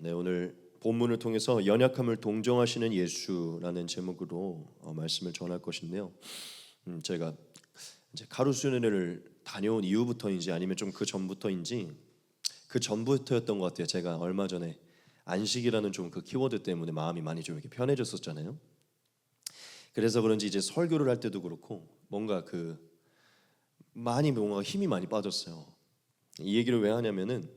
네, 오늘 본문을 통해서 연약함을 동정하시는 예수라는 제목으로 말씀을 전할 것인데요. 제가 이제 가루수련회를 다녀온 이후부터인지 아니면 좀 그 전부터인지 그 전부터였던 것 같아요. 제가 얼마 전에 안식이라는 좀 그 키워드 때문에 마음이 많이 좀 이렇게 편해졌었잖아요. 그래서 그런지 이제 설교를 할 때도 그렇고 뭔가 뭔가 힘이 많이 빠졌어요. 이 얘기를 왜 하냐면은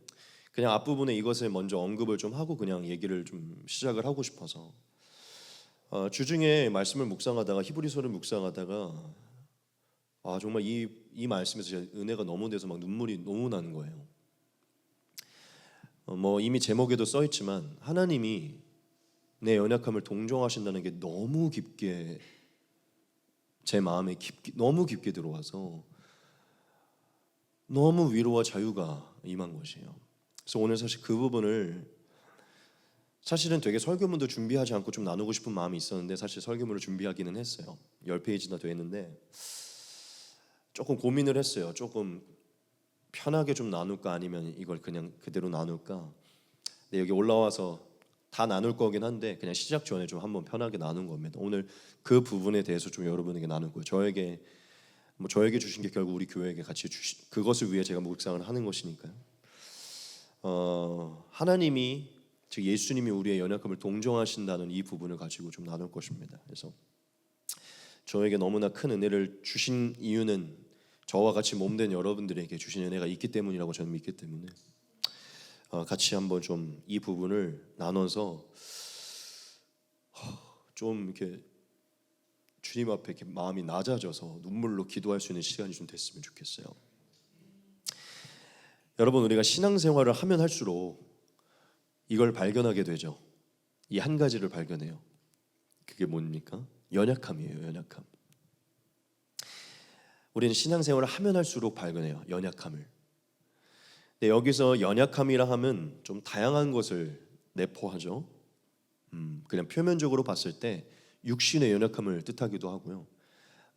그냥 앞부분에 이것을 먼저 언급을 좀 하고 그냥 얘기를 좀 시작을 하고 싶어서 주중에 말씀을 묵상하다가 히브리서를 묵상하다가 정말 이 말씀에서 제가 은혜가 너무 돼서 막 눈물이 너무 나는 거예요. 뭐 이미 제목에도 써 있지만 하나님이 내 연약함을 동정하신다는 게 너무 깊게 제 마음에 너무 깊게 들어와서 너무 위로와 자유가 임한 것이에요. 그래서 오늘 사실 그 부분을 사실은 되게 설교문도 준비하지 않고 좀 나누고 싶은 마음이 있었는데 사실 설교문을 준비하기는 했어요. 10페이지나 됐는데 조금 고민을 했어요. 조금 편하게 좀 나눌까 아니면 이걸 그냥 그대로 나눌까. 근데 여기 올라와서 다 나눌 거긴 한데 그냥 시작 전에 좀 한번 편하게 나눈 겁니다. 오늘 그 부분에 대해서 좀 여러분에게 나눌 거예요. 저에게 주신 게 결국 우리 교회에게 같이 주신 그것을 위해 제가 묵상을 하는 것이니까요. 하나님이 즉 예수님이 우리의 연약함을 동정하신다는 이 부분을 가지고 좀 나눌 것입니다. 그래서 저에게 너무나 큰 은혜를 주신 이유는 저와 같이 몸된 여러분들에게 주신 은혜가 있기 때문이라고 저는 믿기 때문에 같이 한번 좀 이 부분을 나눠서 좀 이렇게 주님 앞에 이렇게 마음이 낮아져서 눈물로 기도할 수 있는 시간이 좀 됐으면 좋겠어요. 여러분, 우리가 신앙생활을 하면 할수록 이걸 발견하게 되죠. 이 한 가지를 발견해요. 그게 뭡니까? 연약함이에요. 연약함. 우리는 신앙생활을 하면 할수록 발견해요. 연약함을. 근데 여기서 연약함이라 하면 좀 다양한 것을 내포하죠. 그냥 표면적으로 봤을 때 육신의 연약함을 뜻하기도 하고요.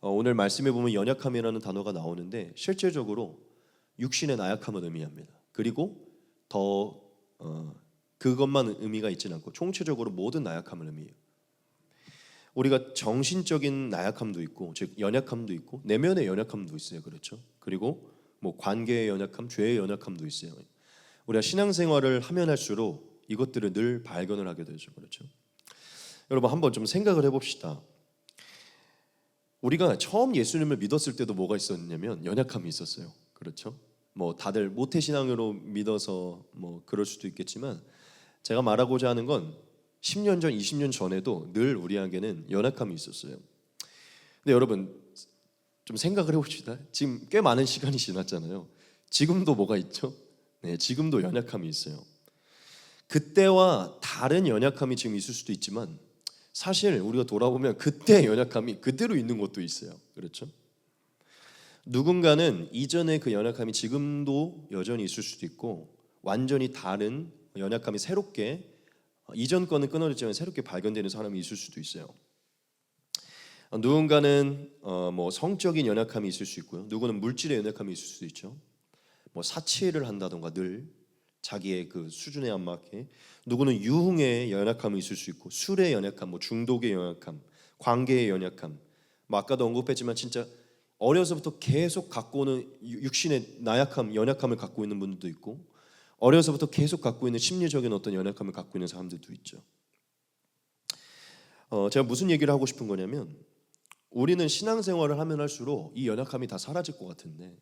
오늘 말씀에 보면 연약함이라는 단어가 나오는데 실제적으로 육신의 나약함을 의미합니다. 그리고 더 그것만 의미가 있지는 않고 총체적으로 모든 나약함을 의미해요. 우리가 정신적인 나약함도 있고 즉 연약함도 있고 내면의 연약함도 있어요. 그렇죠? 그리고 뭐 관계의 연약함, 죄의 연약함도 있어요. 우리가 신앙생활을 하면 할수록 이것들을 늘 발견을 하게 되죠. 그렇죠? 여러분 한번 좀 생각을 해봅시다. 우리가 처음 예수님을 믿었을 때도 뭐가 있었냐면 연약함이 있었어요. 그렇죠? 뭐 다들 모태신앙으로 믿어서 뭐 그럴 수도 있겠지만 제가 말하고자 하는 건 10년 전, 20년 전에도 늘 우리에게는 연약함이 있었어요. 근데 여러분 좀 생각을 해봅시다. 지금 꽤 많은 시간이 지났잖아요. 지금도 뭐가 있죠? 네, 지금도 연약함이 있어요. 그때와 다른 연약함이 지금 있을 수도 있지만 사실 우리가 돌아보면 그때의 연약함이 그대로 있는 것도 있어요. 그렇죠? 누군가는 이전의 그 연약함이 지금도 여전히 있을 수도 있고 완전히 다른 연약함이 새롭게 이전 거는 끊어졌지만 새롭게 발견되는 사람이 있을 수도 있어요. 누군가는 뭐 성적인 연약함이 있을 수 있고요. 누구는 물질의 연약함이 있을 수도 있죠. 뭐 사치를 한다던가 늘 자기의 그 수준에 안 맞게. 누구는 유흥의 연약함이 있을 수 있고 술의 연약함, 뭐 중독의 연약함, 관계의 연약함. 뭐 아까도 언급했지만 진짜 어려서부터 계속 갖고 오는 육신의 나약함, 연약함을 갖고 있는 분들도 있고 어려서부터 계속 갖고 있는 심리적인 어떤 연약함을 갖고 있는 사람들도 있죠. 제가 무슨 얘기를 하고 싶은 거냐면 우리는 신앙생활을 하면 할수록 이 연약함이 다 사라질 것 같은데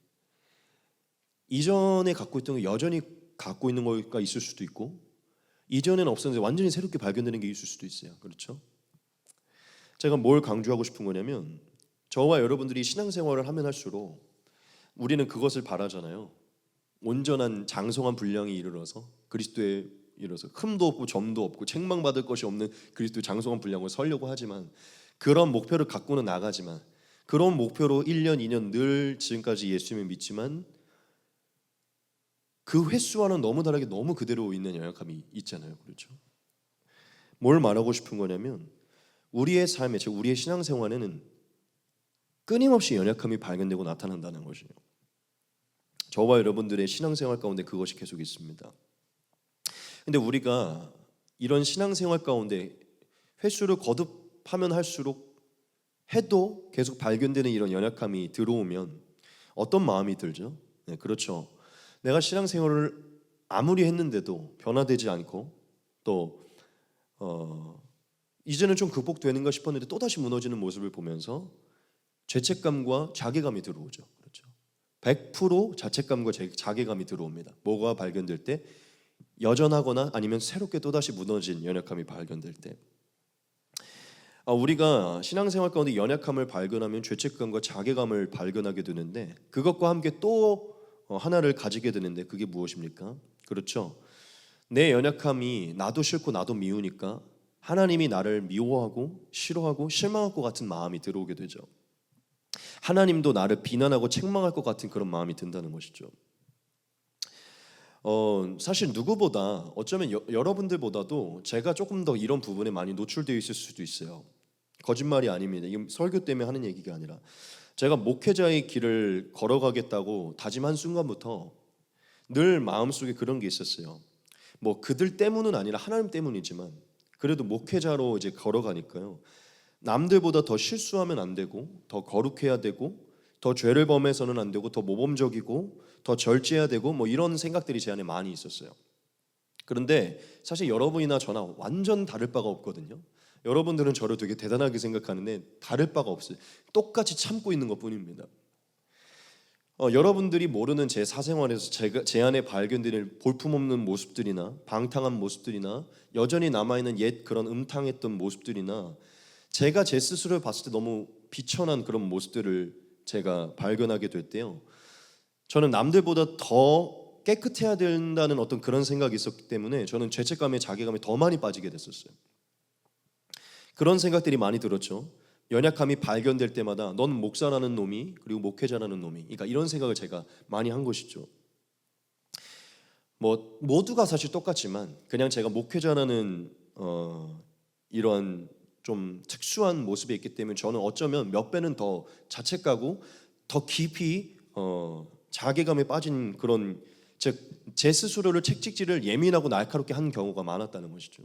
이전에 갖고 있던 게 여전히 갖고 있는 거가 있을 수도 있고 이전에는 없었는데 완전히 새롭게 발견되는 게 있을 수도 있어요. 그렇죠? 제가 뭘 강조하고 싶은 거냐면 저와 여러분들이 신앙생활을 하면 할수록 우리는 그것을 바라잖아요. 온전한 장성한 분량이 이르러서 그리스도에 이르러서 흠도 없고 점도 없고 책망받을 것이 없는 그리스도의 장성한 분량을 서려고 하지만 그런 목표를 갖고는 나가지만 그런 목표로 1년, 2년 늘 지금까지 예수님을 믿지만 그 횟수와는 너무 다르게 너무 그대로 있는 연약함이 있잖아요. 그렇죠? 뭘 말하고 싶은 거냐면 우리의 삶에 즉 우리의 신앙생활에는 끊임없이 연약함이 발견되고 나타난다는 것이에요. 저와 여러분들의 신앙생활 가운데 그것이 계속 있습니다. 근데 우리가 이런 신앙생활 가운데 횟수를 거듭하면 할수록 해도 계속 발견되는 이런 연약함이 들어오면 어떤 마음이 들죠? 네, 그렇죠. 내가 신앙생활을 아무리 했는데도 변화되지 않고 또 이제는 좀 극복되는가 싶었는데 또다시 무너지는 모습을 보면서 죄책감과 자괴감이 들어오죠. 그렇죠. 100% 자책감과 자괴감이 들어옵니다. 뭐가 발견될 때? 여전하거나 아니면 새롭게 또다시 무너진 연약함이 발견될 때. 우리가 신앙생활 가운데 연약함을 발견하면 죄책감과 자괴감을 발견하게 되는데 그것과 함께 또 하나를 가지게 되는데 그게 무엇입니까? 그렇죠. 내 연약함이 나도 싫고 나도 미우니까 하나님이 나를 미워하고 싫어하고 실망할 것 같은 마음이 들어오게 되죠. 하나님도 나를 비난하고 책망할 것 같은 그런 마음이 든다는 것이죠. 사실 누구보다 어쩌면 여러분들보다도 제가 조금 더 이런 부분에 많이 노출되어 있을 수도 있어요. 거짓말이 아닙니다. 이게 설교 때문에 하는 얘기가 아니라 제가 목회자의 길을 걸어가겠다고 다짐한 순간부터 늘 마음속에 그런 게 있었어요. 뭐 그들 때문은 아니라 하나님 때문이지만 그래도 목회자로 이제 걸어가니까요. 남들보다 더 실수하면 안 되고 더 거룩해야 되고 더 죄를 범해서는 안 되고 더 모범적이고 더 절제해야 되고 뭐 이런 생각들이 제 안에 많이 있었어요. 그런데 사실 여러분이나 저나 완전 다를 바가 없거든요. 여러분들은 저를 되게 대단하게 생각하는데 다를 바가 없어요. 똑같이 참고 있는 것뿐입니다. 여러분들이 모르는 제 사생활에서 제 안에 발견되는 볼품없는 모습들이나 방탕한 모습들이나 여전히 남아있는 옛 그런 음탕했던 모습들이나 제가 제 스스로를 봤을 때 너무 비천한 그런 모습들을 제가 발견하게 될 때요, 저는 남들보다 더 깨끗해야 된다는 어떤 그런 생각이 있었기 때문에 저는 죄책감에 자괴감에 더 많이 빠지게 됐었어요. 그런 생각들이 많이 들었죠. 연약함이 발견될 때마다 넌 목사라는 놈이 그리고 목회자라는 놈이, 그러니까 이런 생각을 제가 많이 한 것이죠. 뭐 모두가 사실 똑같지만 그냥 제가 목회자라는 이런 좀 특수한 모습이 있기 때문에 저는 어쩌면 몇 배는 더 자책하고 더 깊이 자괴감에 빠진 그런, 즉 제 스스로를 채찍질을 예민하고 날카롭게 한 경우가 많았다는 것이죠.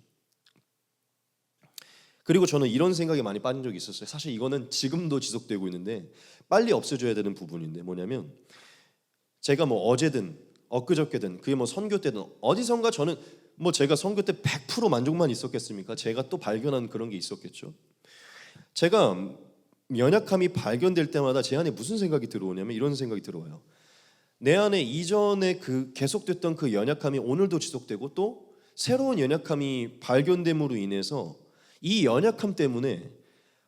그리고 저는 이런 생각에 많이 빠진 적이 있었어요. 사실 이거는 지금도 지속되고 있는데 빨리 없어져야 되는 부분인데 뭐냐면, 제가 뭐 어제든 엊그저께든 그게 뭐 선교 때든 어디선가 저는 뭐 제가 선교 때 100% 만족만 있었겠습니까? 제가 또 발견한 그런 게 있었겠죠. 제가 연약함이 발견될 때마다 제 안에 무슨 생각이 들어오냐면 이런 생각이 들어와요. 내 안에 이전에 그 계속됐던 그 연약함이 오늘도 지속되고 또 새로운 연약함이 발견됨으로 인해서 이 연약함 때문에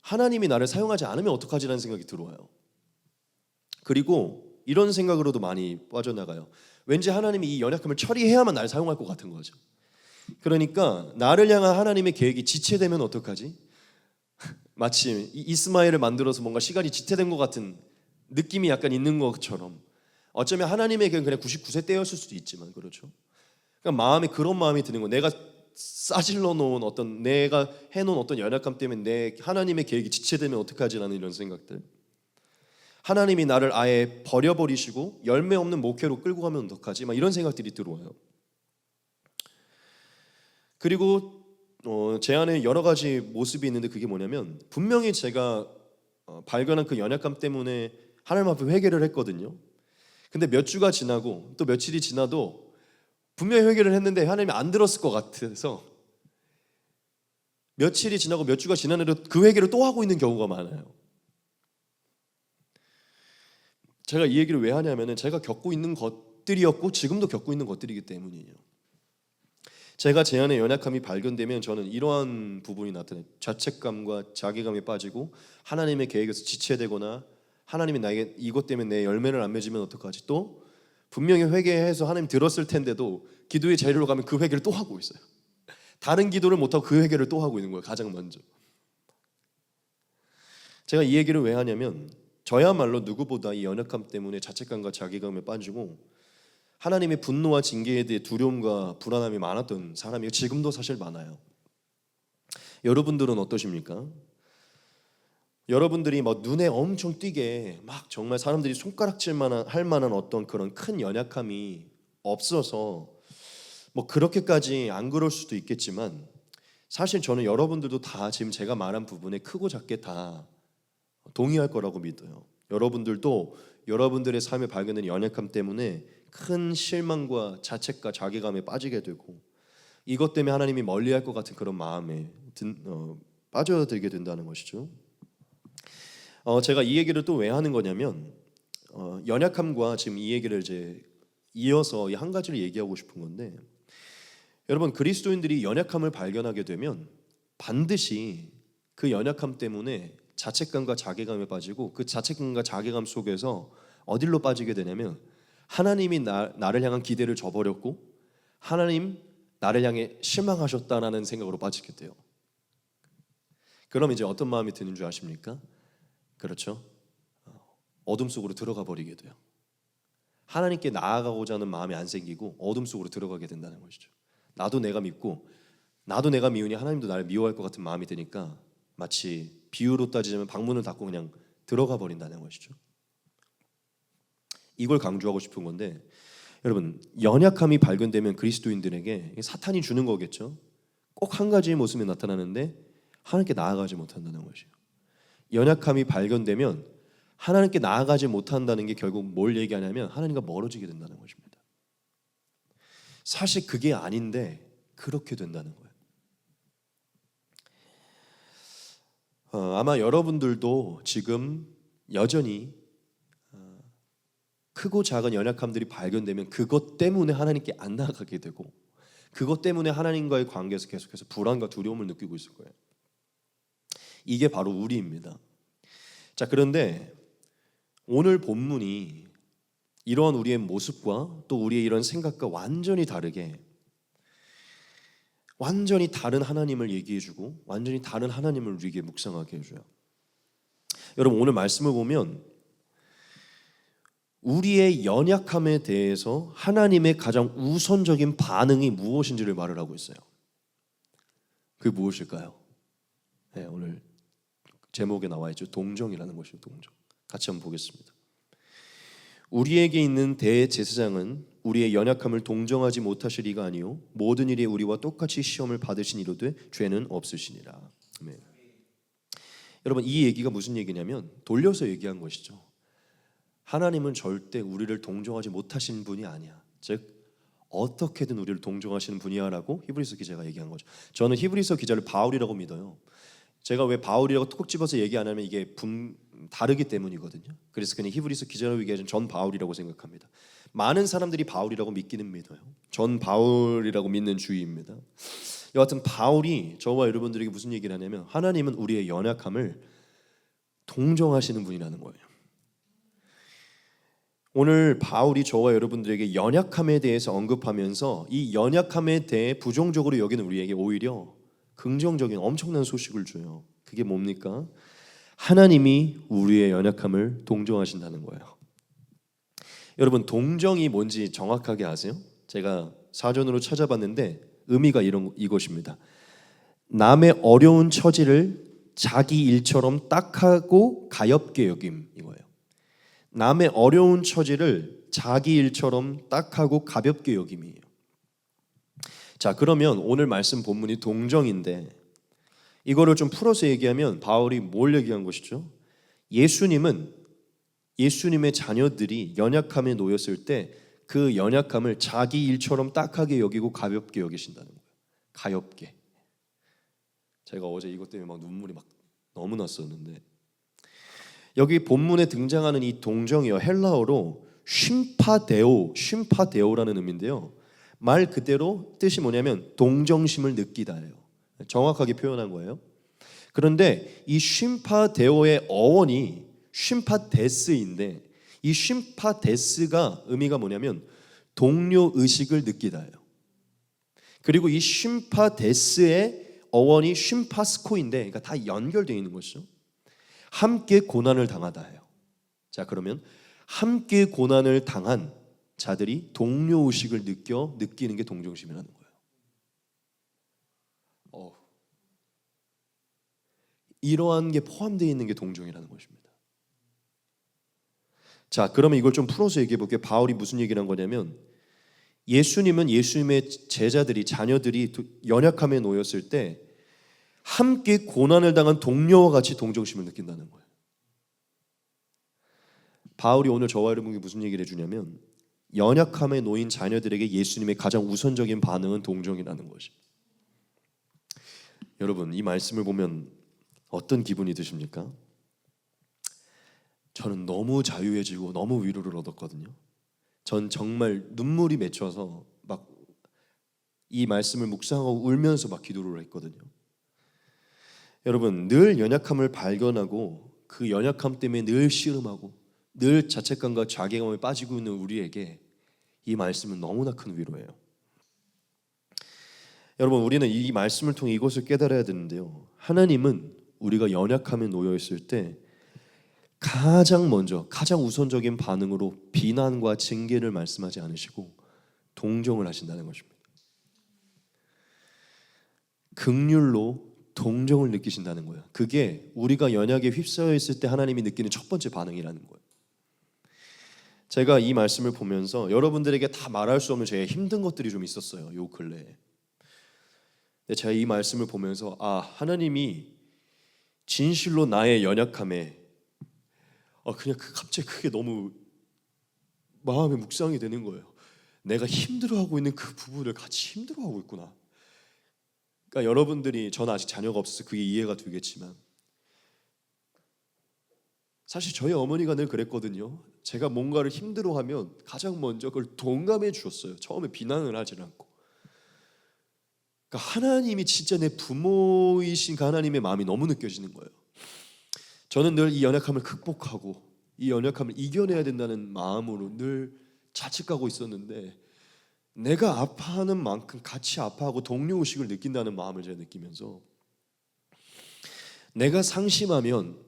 하나님이 나를 사용하지 않으면 어떡하지라는 생각이 들어와요. 그리고 이런 생각으로도 많이 빠져나가요. 왠지 하나님이 이 연약함을 처리해야만 나를 사용할 것 같은 거죠. 그러니까 나를 향한 하나님의 계획이 지체되면 어떡하지? 마치 이스마엘을 만들어서 뭔가 시간이 지체된 것 같은 느낌이 약간 있는 것처럼, 어쩌면 하나님의 계획은 그냥 99세 때였을 수도 있지만, 그렇죠? 그러니까 마음에 그런 마음이 드는 거. 내가 싸질러 놓은 어떤, 내가 해놓은 어떤 연약함 때문에 내 하나님의 계획이 지체되면 어떡하지라는 이런 생각들. 하나님이 나를 아예 버려버리시고 열매 없는 목회로 끌고 가면 어떡하지? 막 이런 생각들이 들어와요. 그리고 제 안에 여러 가지 모습이 있는데 그게 뭐냐면, 분명히 제가 발견한 그 연약함 때문에 하나님 앞에 회개를 했거든요. 근데 몇 주가 지나고 또 며칠이 지나도 분명히 회개를 했는데 하나님이 안 들었을 것 같아서 며칠이 지나고 몇 주가 지나도 그 회개를 또 하고 있는 경우가 많아요. 제가 이 얘기를 왜 하냐면은 제가 겪고 있는 것들이었고 지금도 겪고 있는 것들이기 때문이에요. 제가 제 안에 연약함이 발견되면 저는 이러한 부분이 나타나요. 자책감과 자괴감에 빠지고 하나님의 계획에서 지체되거나, 하나님이 나에게 이것 때문에 내 열매를 안 맺으면 어떡하지? 또 분명히 회개해서 하나님 들었을 텐데도 기도의 자리로 가면 그 회개를 또 하고 있어요. 다른 기도를 못하고 그 회개를 또 하고 있는 거예요. 가장 먼저. 제가 이 얘기를 왜 하냐면, 저야말로 누구보다 이 연약함 때문에 자책감과 자괴감에 빠지고 하나님의 분노와 징계에 대해 두려움과 불안함이 많았던 사람이에요. 지금도 사실 많아요. 여러분들은 어떠십니까? 여러분들이 막 눈에 엄청 띄게 막 정말 사람들이 손가락질만 할 만한 어떤 그런 큰 연약함이 없어서 뭐 그렇게까지 안 그럴 수도 있겠지만 사실 저는 여러분들도 다 지금 제가 말한 부분에 크고 작게 다 동의할 거라고 믿어요. 여러분들도 여러분들의 삶에 발견된 연약함 때문에 큰 실망과 자책과 자괴감에 빠지게 되고 이것 때문에 하나님이 멀리할 것 같은 그런 마음에 빠져들게 된다는 것이죠. 제가 이 얘기를 또 왜 하는 거냐면 연약함과 지금 이 얘기를 이제 이어서 이 한 가지를 얘기하고 싶은 건데, 여러분 그리스도인들이 연약함을 발견하게 되면 반드시 그 연약함 때문에 자책감과 자괴감에 빠지고 그 자책감과 자괴감 속에서 어디로 빠지게 되냐면 하나님이 나를 향한 기대를 저버렸고 하나님 나를 향해 실망하셨다라는 생각으로 빠지게 돼요. 그럼 이제 어떤 마음이 드는 줄 아십니까? 그렇죠. 어둠 속으로 들어가 버리게 돼요. 하나님께 나아가고자 하는 마음이 안 생기고 어둠 속으로 들어가게 된다는 것이죠. 나도 내가 믿고 나도 내가 미우니 하나님도 나를 미워할 것 같은 마음이 드니까 마치 비유로 따지자면 방문을 닫고 그냥 들어가 버린다는 것이죠. 이걸 강조하고 싶은 건데, 여러분 연약함이 발견되면 그리스도인들에게 사탄이 주는 거겠죠. 꼭 한 가지의 모습이 나타나는데 하나님께 나아가지 못한다는 것이에요. 연약함이 발견되면 하나님께 나아가지 못한다는 게 결국 뭘 얘기하냐면 하나님과 멀어지게 된다는 것입니다. 사실 그게 아닌데 그렇게 된다는 거예요. 아마 여러분들도 지금 여전히 크고 작은 연약함들이 발견되면 그것 때문에 하나님께 안 나아가게 되고 그것 때문에 하나님과의 관계에서 계속해서 불안과 두려움을 느끼고 있을 거예요. 이게 바로 우리입니다. 자, 그런데 오늘 본문이 이러한 우리의 모습과 또 우리의 이런 생각과 완전히 다르게 완전히 다른 하나님을 얘기해주고 완전히 다른 하나님을 우리에게 묵상하게 해줘요. 여러분 오늘 말씀을 보면 우리의 연약함에 대해서 하나님의 가장 우선적인 반응이 무엇인지를 말을 하고 있어요. 그게 무엇일까요? 네, 오늘 제목에 나와 있죠. 동정이라는 것이죠. 동정. 같이 한번 보겠습니다. 우리에게 있는 대제사장은 우리의 연약함을 동정하지 못하실 이가 아니요 모든 일에 우리와 똑같이 시험을 받으신 이로되 죄는 없으시니라. 아멘. 여러분 이 얘기가 무슨 얘기냐면 돌려서 얘기한 것이죠. 하나님은 절대 우리를 동정하지 못하신 분이 아니야. 즉 어떻게든 우리를 동정하시는 분이야라고 히브리서 기자가 얘기한 거죠. 저는 히브리서 기자를 바울이라고 믿어요. 제가 왜 바울이라고 톡 집어서 얘기 안 하면 이게 다르기 때문이거든요. 그래서 그냥 히브리서 기자라고 얘기하면 전 바울이라고 생각합니다. 많은 사람들이 바울이라고 믿기는 믿어요. 전 바울이라고 믿는 주의입니다. 여하튼 바울이 저와 여러분들에게 무슨 얘기를 하냐면 하나님은 우리의 연약함을 동정하시는 분이라는 거예요. 오늘 바울이 저와 여러분들에게 연약함에 대해서 언급하면서 이 연약함에 대해 부정적으로 여기는 우리에게 오히려 긍정적인 엄청난 소식을 줘요. 그게 뭡니까? 하나님이 우리의 연약함을 동정하신다는 거예요. 여러분 동정이 뭔지 정확하게 아세요? 제가 사전으로 찾아봤는데 의미가 이것입니다. 남의 어려운 처지를 자기 일처럼 딱하고 가엾게 여김 이거예요. 남의 어려운 처지를 자기 일처럼 딱하고 가볍게 여김이에요. 자, 그러면 오늘 말씀 본문이 동정인데 이거를 좀 풀어서 얘기하면 바울이 뭘 얘기한 것이죠? 예수님의 자녀들이 연약함에 놓였을 때 그 연약함을 자기 일처럼 딱하게 여기고 가볍게 여기신다는 거예요. 가볍게. 제가 어제 이것 때문에 막 눈물이 막 너무 났었는데 여기 본문에 등장하는 이 동정이요 헬라어로 쉼파데오라는 의미인데요. 말 그대로 뜻이 뭐냐면 동정심을 느끼다예요. 정확하게 표현한 거예요. 그런데 이 쉼파데오의 어원이 쉼파데스인데 이 쉼파데스가 의미가 뭐냐면 동료 의식을 느끼다예요. 그리고 이 쉼파데스의 어원이 쉼파스코인데 그러니까 다 연결되어 있는 것이죠. 함께 고난을 당하다예요. 자, 그러면 함께 고난을 당한 자들이 동료 의식을 느끼는 게 동정심이라는 거예요. 이러한 게 포함되어 있는 게 동정이라는 것입니다. 자, 그러면 이걸 좀 풀어서 얘기해 볼게요. 바울이 무슨 얘기를 한 거냐면 예수님은 예수님의 제자들이 자녀들이 연약함에 놓였을 때 함께 고난을 당한 동료와 같이 동정심을 느낀다는 거예요. 바울이 오늘 저와 여러분에게 무슨 얘기를 해주냐면 연약함에 놓인 자녀들에게 예수님의 가장 우선적인 반응은 동정이라는 것입니다. 여러분 이 말씀을 보면 어떤 기분이 드십니까? 저는 너무 자유해지고 너무 위로를 얻었거든요. 전 정말 눈물이 맺혀서 막 이 말씀을 묵상하고 울면서 막 기도를 했거든요. 여러분 늘 연약함을 발견하고 그 연약함 때문에 늘 씨름하고 늘 자책감과 자괴감에 빠지고 있는 우리에게 이 말씀은 너무나 큰 위로예요. 여러분 우리는 이 말씀을 통해 이것을 깨달아야 되는데요. 하나님은 우리가 연약함에 놓여 있을 때 가장 먼저 가장 우선적인 반응으로 비난과 징계를 말씀하지 않으시고 동정을 하신다는 것입니다. 긍휼로 동정을 느끼신다는 거예요. 그게 우리가 연약에 휩싸여 있을 때 하나님이 느끼는 첫 번째 반응이라는 거예요. 제가 이 말씀을 보면서 여러분들에게 다 말할 수 없는 제 힘든 것들이 좀 있었어요. 요 근래에. 근데 제가 이 말씀을 보면서 하나님이 진실로 나의 연약함에 그냥 갑자기 그게 너무 마음에 묵상이 되는 거예요. 내가 힘들어하고 있는 그 부분을 같이 힘들어하고 있구나. 그러니까 여러분들이 저는 아직 자녀가 없어서 그게 이해가 되겠지만 사실 저희 어머니가 늘 그랬거든요. 제가 뭔가를 힘들어하면 가장 먼저 그걸 동감해 주었어요. 처음에 비난을 하지 않고. 그러니까 하나님이 진짜 내 부모이신 그 하나님의 마음이 너무 느껴지는 거예요. 저는 늘 이 연약함을 극복하고 이 연약함을 이겨내야 된다는 마음으로 늘 자책하고 있었는데 내가 아파하는 만큼 같이 아파하고 동료의식을 느낀다는 마음을 제가 느끼면서 내가 상심하면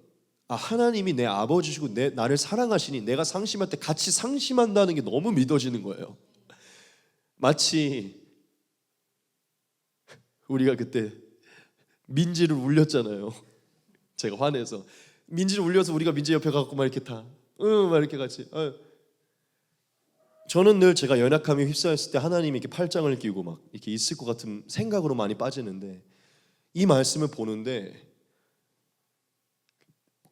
하나님이 내 아버지시고 나를 사랑하시니 내가 상심할 때 같이 상심한다는 게 너무 믿어지는 거예요. 마치 우리가 그때 민지를 울렸잖아요. 제가 화내서 민지를 울려서 우리가 민지 옆에 가고 막 이렇게 막 이렇게 같이 저는 늘 제가 연약함에 휩싸였을 때 하나님이 이렇게 팔짱을 끼고 막 이렇게 있을 것 같은 생각으로 많이 빠지는데 이 말씀을 보는데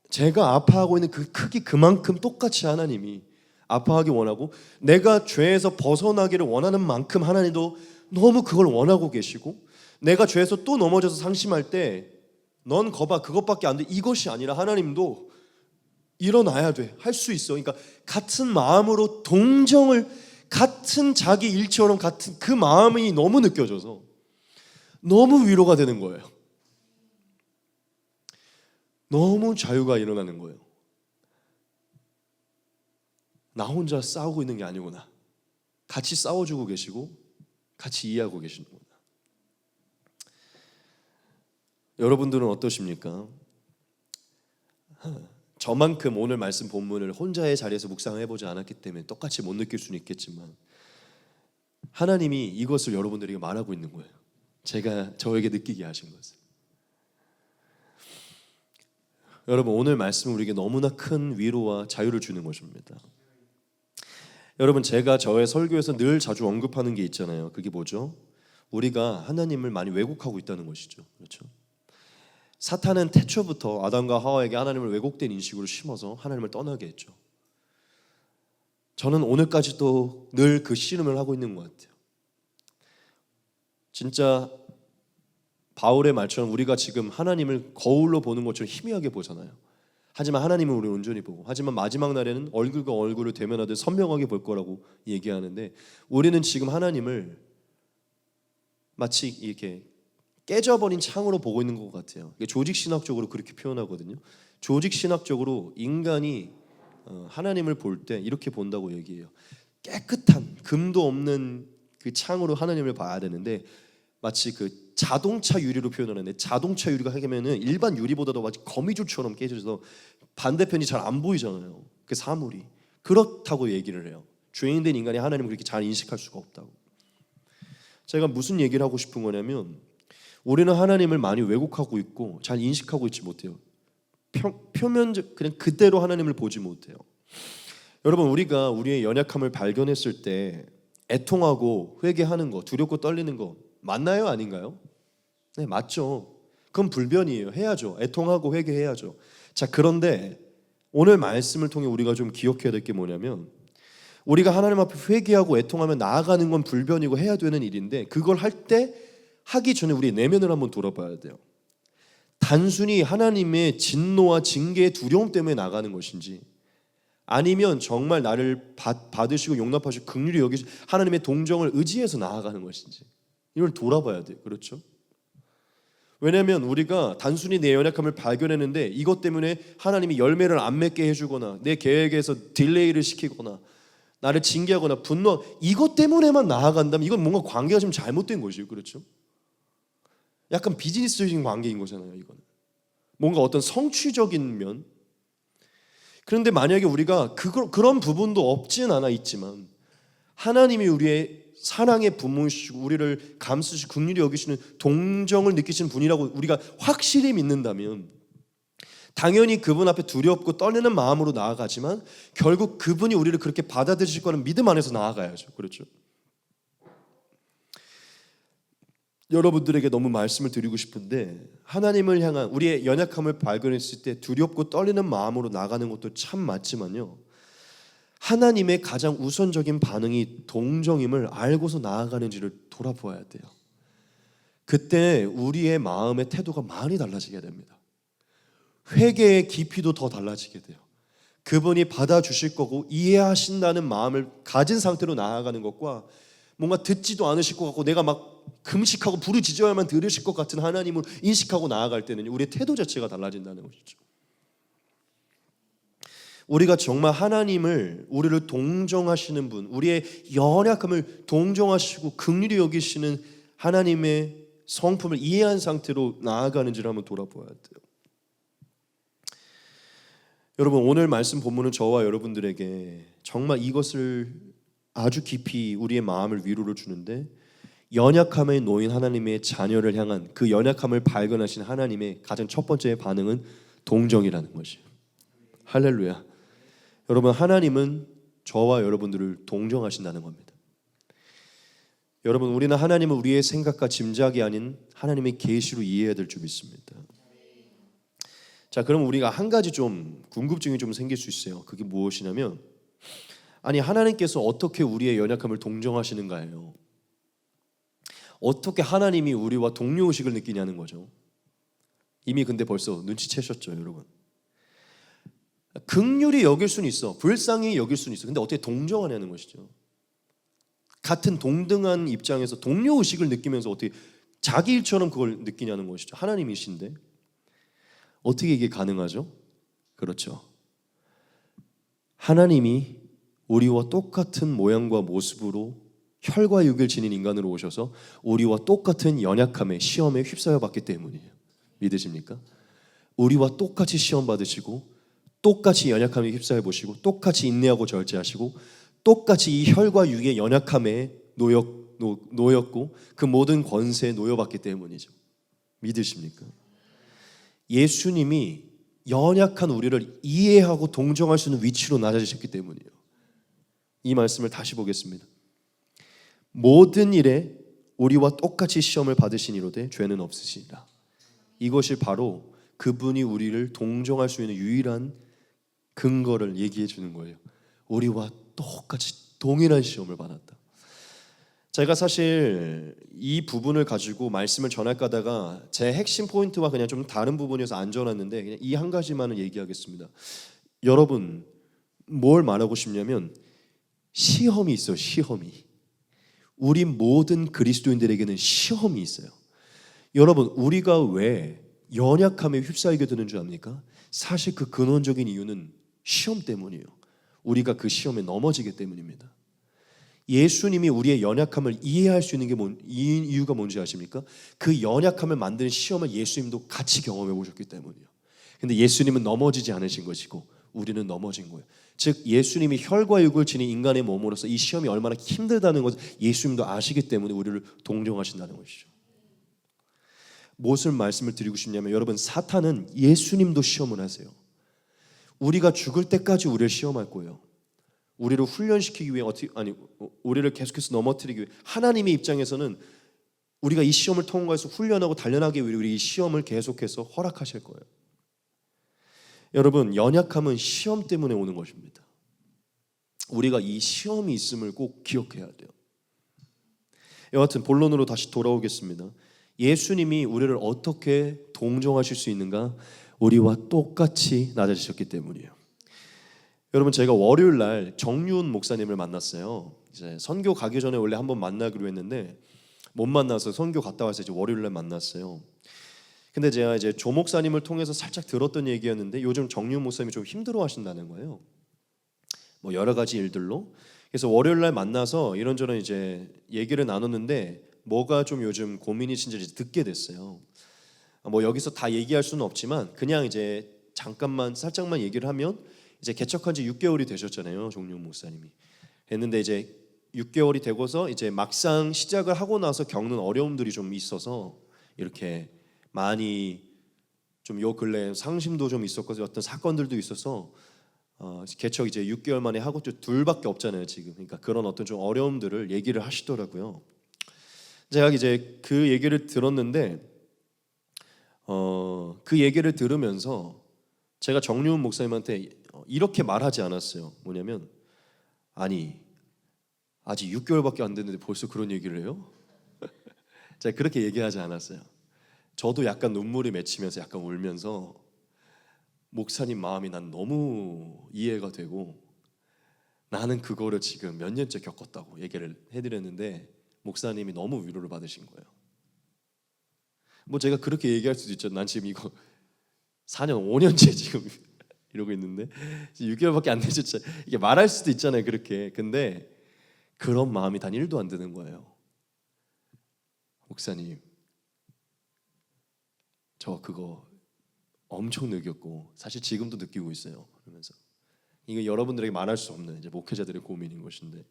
제가 아파하고 있는 그 크기 그만큼 똑같이 하나님이 아파하기 원하고 내가 죄에서 벗어나기를 원하는 만큼 하나님도 너무 그걸 원하고 계시고 내가 죄에서 또 넘어져서 상심할 때 넌 거봐 그것밖에 안 돼 이것이 아니라 하나님도 일어나야 돼 할 수 있어. 그러니까 같은 마음으로 동정을 같은 자기 일처럼 같은 그 마음이 너무 느껴져서 너무 위로가 되는 거예요. 너무 자유가 일어나는 거예요. 나 혼자 싸우고 있는 게 아니구나. 같이 싸워주고 계시고 같이 이해하고 계시는구나. 여러분들은 어떠십니까? 저만큼 오늘 말씀 본문을 혼자의 자리에서 묵상을 해보지 않았기 때문에 똑같이 못 느낄 수는 있겠지만 하나님이 이것을 여러분들에게 말하고 있는 거예요. 제가 저에게 느끼게 하신 것을. 여러분 오늘 말씀은 우리에게 너무나 큰 위로와 자유를 주는 것입니다. 여러분 제가 저의 설교에서 늘 자주 언급하는 게 있잖아요. 그게 뭐죠? 우리가 하나님을 많이 왜곡하고 있다는 것이죠. 그렇죠? 사탄은 태초부터 아담과 하와에게 하나님을 왜곡된 인식으로 심어서 하나님을 떠나게 했죠. 저는 오늘까지도 늘 그 씨름을 하고 있는 것 같아요. 진짜 바울의 말처럼 우리가 지금 하나님을 거울로 보는 것처럼 희미하게 보잖아요. 하지만 하나님은 우리를 온전히 보고 하지만 마지막 날에는 얼굴과 얼굴을 대면하듯 선명하게 볼 거라고 얘기하는데 우리는 지금 하나님을 마치 이렇게 깨져버린 창으로 보고 있는 것 같아요. 조직신학적으로 그렇게 표현하거든요. 조직신학적으로 인간이 하나님을 볼 때 이렇게 본다고 얘기해요. 깨끗한 금도 없는 그 창으로 하나님을 봐야 되는데 마치 그 자동차 유리로 표현하는데 자동차 유리가 하면은 일반 유리보다도 마치 거미줄처럼 깨져서 반대편이 잘 안 보이잖아요. 그 사물이 그렇다고 얘기를 해요. 죄인된 인간이 하나님을 그렇게 잘 인식할 수가 없다고. 제가 무슨 얘기를 하고 싶은 거냐면 우리는 하나님을 많이 왜곡하고 있고 잘 인식하고 있지 못해요. 표면적 그냥 그대로 하나님을 보지 못해요. 여러분 우리가 우리의 연약함을 발견했을 때 애통하고 회개하는 거, 두렵고 떨리는 거 맞나요? 아닌가요? 네, 맞죠. 그건 불변이에요. 해야죠. 애통하고 회개해야죠. 자, 그런데 오늘 말씀을 통해 우리가 좀 기억해야 될 게 뭐냐면, 우리가 하나님 앞에 회개하고 애통하며 나아가는 건 불변이고 해야 되는 일인데, 그걸 할 때 하기 전에 우리 내면을 한번 돌아봐야 돼요. 단순히 하나님의 진노와 징계의 두려움 때문에 나가는 것인지, 아니면 정말 나를 받으시고 용납하시고 긍휼히 여기시고 하나님의 동정을 의지해서 나아가는 것인지, 이걸 돌아봐야 돼요. 그렇죠? 왜냐하면 우리가 단순히 내 연약함을 발견했는데 이것 때문에 하나님이 열매를 안 맺게 해주거나 내 계획에서 딜레이를 시키거나 나를 징계하거나 분노, 이것 때문에만 나아간다면 이건 뭔가 관계가 좀 잘못된 것이에요. 그렇죠? 약간 비즈니스적인 관계인 거잖아요. 이거는 뭔가 어떤 성취적인 면. 그런데 만약에 우리가 그런 부분도 없진 않아 있지만 하나님이 우리의 사랑의 부모이시고 우리를 감수시고 긍휼히 여기시는 동정을 느끼시는 분이라고 우리가 확실히 믿는다면 당연히 그분 앞에 두렵고 떨리는 마음으로 나아가지만 결국 그분이 우리를 그렇게 받아들이실 거는 믿음 안에서 나아가야죠. 그렇죠? 여러분들에게 너무 말씀을 드리고 싶은데, 하나님을 향한 우리의 연약함을 발견했을 때 두렵고 떨리는 마음으로 나가는 것도 참 맞지만요, 하나님의 가장 우선적인 반응이 동정임을 알고서 나아가는지를 돌아보아야 돼요. 그때 우리의 마음의 태도가 많이 달라지게 됩니다. 회개의 깊이도 더 달라지게 돼요. 그분이 받아주실 거고 이해하신다는 마음을 가진 상태로 나아가는 것과 뭔가 듣지도 않으실 것 같고 내가 막 금식하고 부르짖어야만 들으실 것 같은 하나님을 인식하고 나아갈 때는 우리의 태도 자체가 달라진다는 것이죠. 우리가 정말 하나님을, 우리를 동정하시는 분, 우리의 연약함을 동정하시고 긍휼히 여기시는 하나님의 성품을 이해한 상태로 나아가는지를 한번 돌아보아야 돼요. 여러분, 오늘 말씀 본문은 저와 여러분들에게 정말 이것을 아주 깊이 우리의 마음을 위로를 주는데, 연약함에 놓인 하나님의 자녀를 향한 그 연약함을 발견하신 하나님의 가장 첫 번째 반응은 동정이라는 것이에요. 할렐루야. 여러분, 하나님은 저와 여러분들을 동정하신다는 겁니다. 여러분, 우리는 하나님을 우리의 생각과 짐작이 아닌 하나님의 계시로 이해해야 될 줄 믿습니다. 자, 그럼 우리가 한 가지 좀 궁금증이 좀 생길 수 있어요. 그게 무엇이냐면, 아니 하나님께서 어떻게 우리의 연약함을 동정하시는가예요. 어떻게 하나님이 우리와 동료의식을 느끼냐는 거죠. 이미 근데 벌써 눈치채셨죠, 여러분? 긍휼히 여길 수는 있어, 불쌍히 여길 수는 있어. 근데 어떻게 동정하냐는 것이죠. 같은 동등한 입장에서 동료의식을 느끼면서 어떻게 자기 일처럼 그걸 느끼냐는 것이죠. 하나님이신데 어떻게 이게 가능하죠? 그렇죠. 하나님이 우리와 똑같은 모양과 모습으로 혈과 육을 지닌 인간으로 오셔서 우리와 똑같은 연약함에 시험에 휩싸여 봤기 때문이에요. 믿으십니까? 우리와 똑같이 시험 받으시고 똑같이 연약함에 휩싸여 보시고 똑같이 인내하고 절제하시고 똑같이 이 혈과 육의 연약함에 놓였고 그 모든 권세에 놓여봤기 때문이죠. 믿으십니까? 예수님이 연약한 우리를 이해하고 동정할 수 있는 위치로 낮아지셨기 때문이에요. 이 말씀을 다시 보겠습니다. 모든 일에 우리와 똑같이 시험을 받으시니로되 죄는 없으시리라. 이것이 바로 그분이 우리를 동정할 수 있는 유일한 근거를 얘기해 주는 거예요. 우리와 똑같이 동일한 시험을 받았다. 제가 사실 이 부분을 가지고 말씀을 전할까 하다가 제 핵심 포인트와 그냥 좀 다른 부분이어서 안 전했는데 그냥 이 한 가지만은 얘기하겠습니다. 여러분, 뭘 말하고 싶냐면 시험이 있어요. 시험이. 우리 모든 그리스도인들에게는 시험이 있어요. 여러분, 우리가 왜 연약함에 휩싸이게 되는 줄 압니까? 사실 그 근원적인 이유는 시험 때문이에요. 우리가 그 시험에 넘어지기 때문입니다. 예수님이 우리의 연약함을 이해할 수 있는 게 이유가 뭔지 아십니까? 그 연약함을 만드는 시험을 예수님도 같이 경험해 보셨기 때문이에요. 근데 예수님은 넘어지지 않으신 것이고 우리는 넘어진 거예요. 즉 예수님이 혈과 육을 지닌 인간의 몸으로서 이 시험이 얼마나 힘들다는 것을 예수님도 아시기 때문에 우리를 동정하신다는 것이죠. 무엇을 말씀을 드리고 싶냐면, 여러분, 사탄은 예수님도 시험을 하세요. 우리가 죽을 때까지 우리를 시험할 거예요. 우리를 훈련시키기 위해 우리를 계속해서 넘어뜨리기 위해 하나님의 입장에서는 우리가 이 시험을 통과해서 훈련하고 단련하기 위해 우리 이 시험을 계속해서 허락하실 거예요. 여러분, 연약함은 시험 때문에 오는 것입니다. 우리가 이 시험이 있음을 꼭 기억해야 돼요. 여하튼 본론으로 다시 돌아오겠습니다. 예수님이 우리를 어떻게 동정하실 수 있는가? 우리와 똑같이 낮아지셨기 때문이에요. 여러분, 제가 월요일 날 정유훈 목사님을 만났어요. 이제 선교 가기 전에 원래 한번 만나기로 했는데 못 만나서 선교 갔다 와서 이제 월요일 날 만났어요. 근데 제가 이제 조 목사님을 통해서 살짝 들었던 얘기였는데 요즘 정유훈 목사님이 좀 힘들어 하신다는 거예요. 뭐 여러 가지 일들로. 그래서 월요일 날 만나서 이런저런 이제 얘기를 나눴는데 뭐가 좀 요즘 고민이신지 듣게 됐어요. 뭐 여기서 다 얘기할 수는 없지만 그냥 이제 잠깐만 살짝만 얘기를 하면 이제 개척한 지 6개월이 되셨잖아요, 정유훈 목사님이. 했는데 이제 6개월이 되고서 이제 막상 시작을 하고 나서 겪는 어려움들이 좀 있어서 이렇게 많이 좀 요 근래 상심도 좀 있었고 어떤 사건들도 있어서 개척 이제 6개월 만에 하고 좀 둘밖에 없잖아요 지금. 그러니까 그런 어떤 좀 어려움들을 얘기를 하시더라고요. 제가 이제 그 얘기를 들었는데 그 얘기를 들으면서 제가 정유훈 목사님한테 이렇게 말하지 않았어요. 뭐냐면 아니 아직 6개월밖에 안 됐는데 벌써 그런 얘기를 해요? 제가 그렇게 얘기하지 않았어요. 저도 약간 눈물이 맺히면서 약간 울면서 목사님 마음이 난 너무 이해가 되고 나는 그거를 지금 몇 년째 겪었다고 얘기를 해드렸는데 목사님이 너무 위로를 받으신 거예요. 뭐 제가 그렇게 얘기할 수도 있죠. 난 지금 이거 4년 5년째 지금 이러고 있는데 6개월밖에 안 되셨죠. 이게 말할 수도 있잖아요 그렇게. 근데 그런 마음이 단 1도 안 드는 거예요. 목사님 저 그거 엄청 느꼈고 사실 지금도 느끼고 있어요. 그러면서 이거 여러분들에게 말할 수 없는 이제 목회자들의 고민인 것인데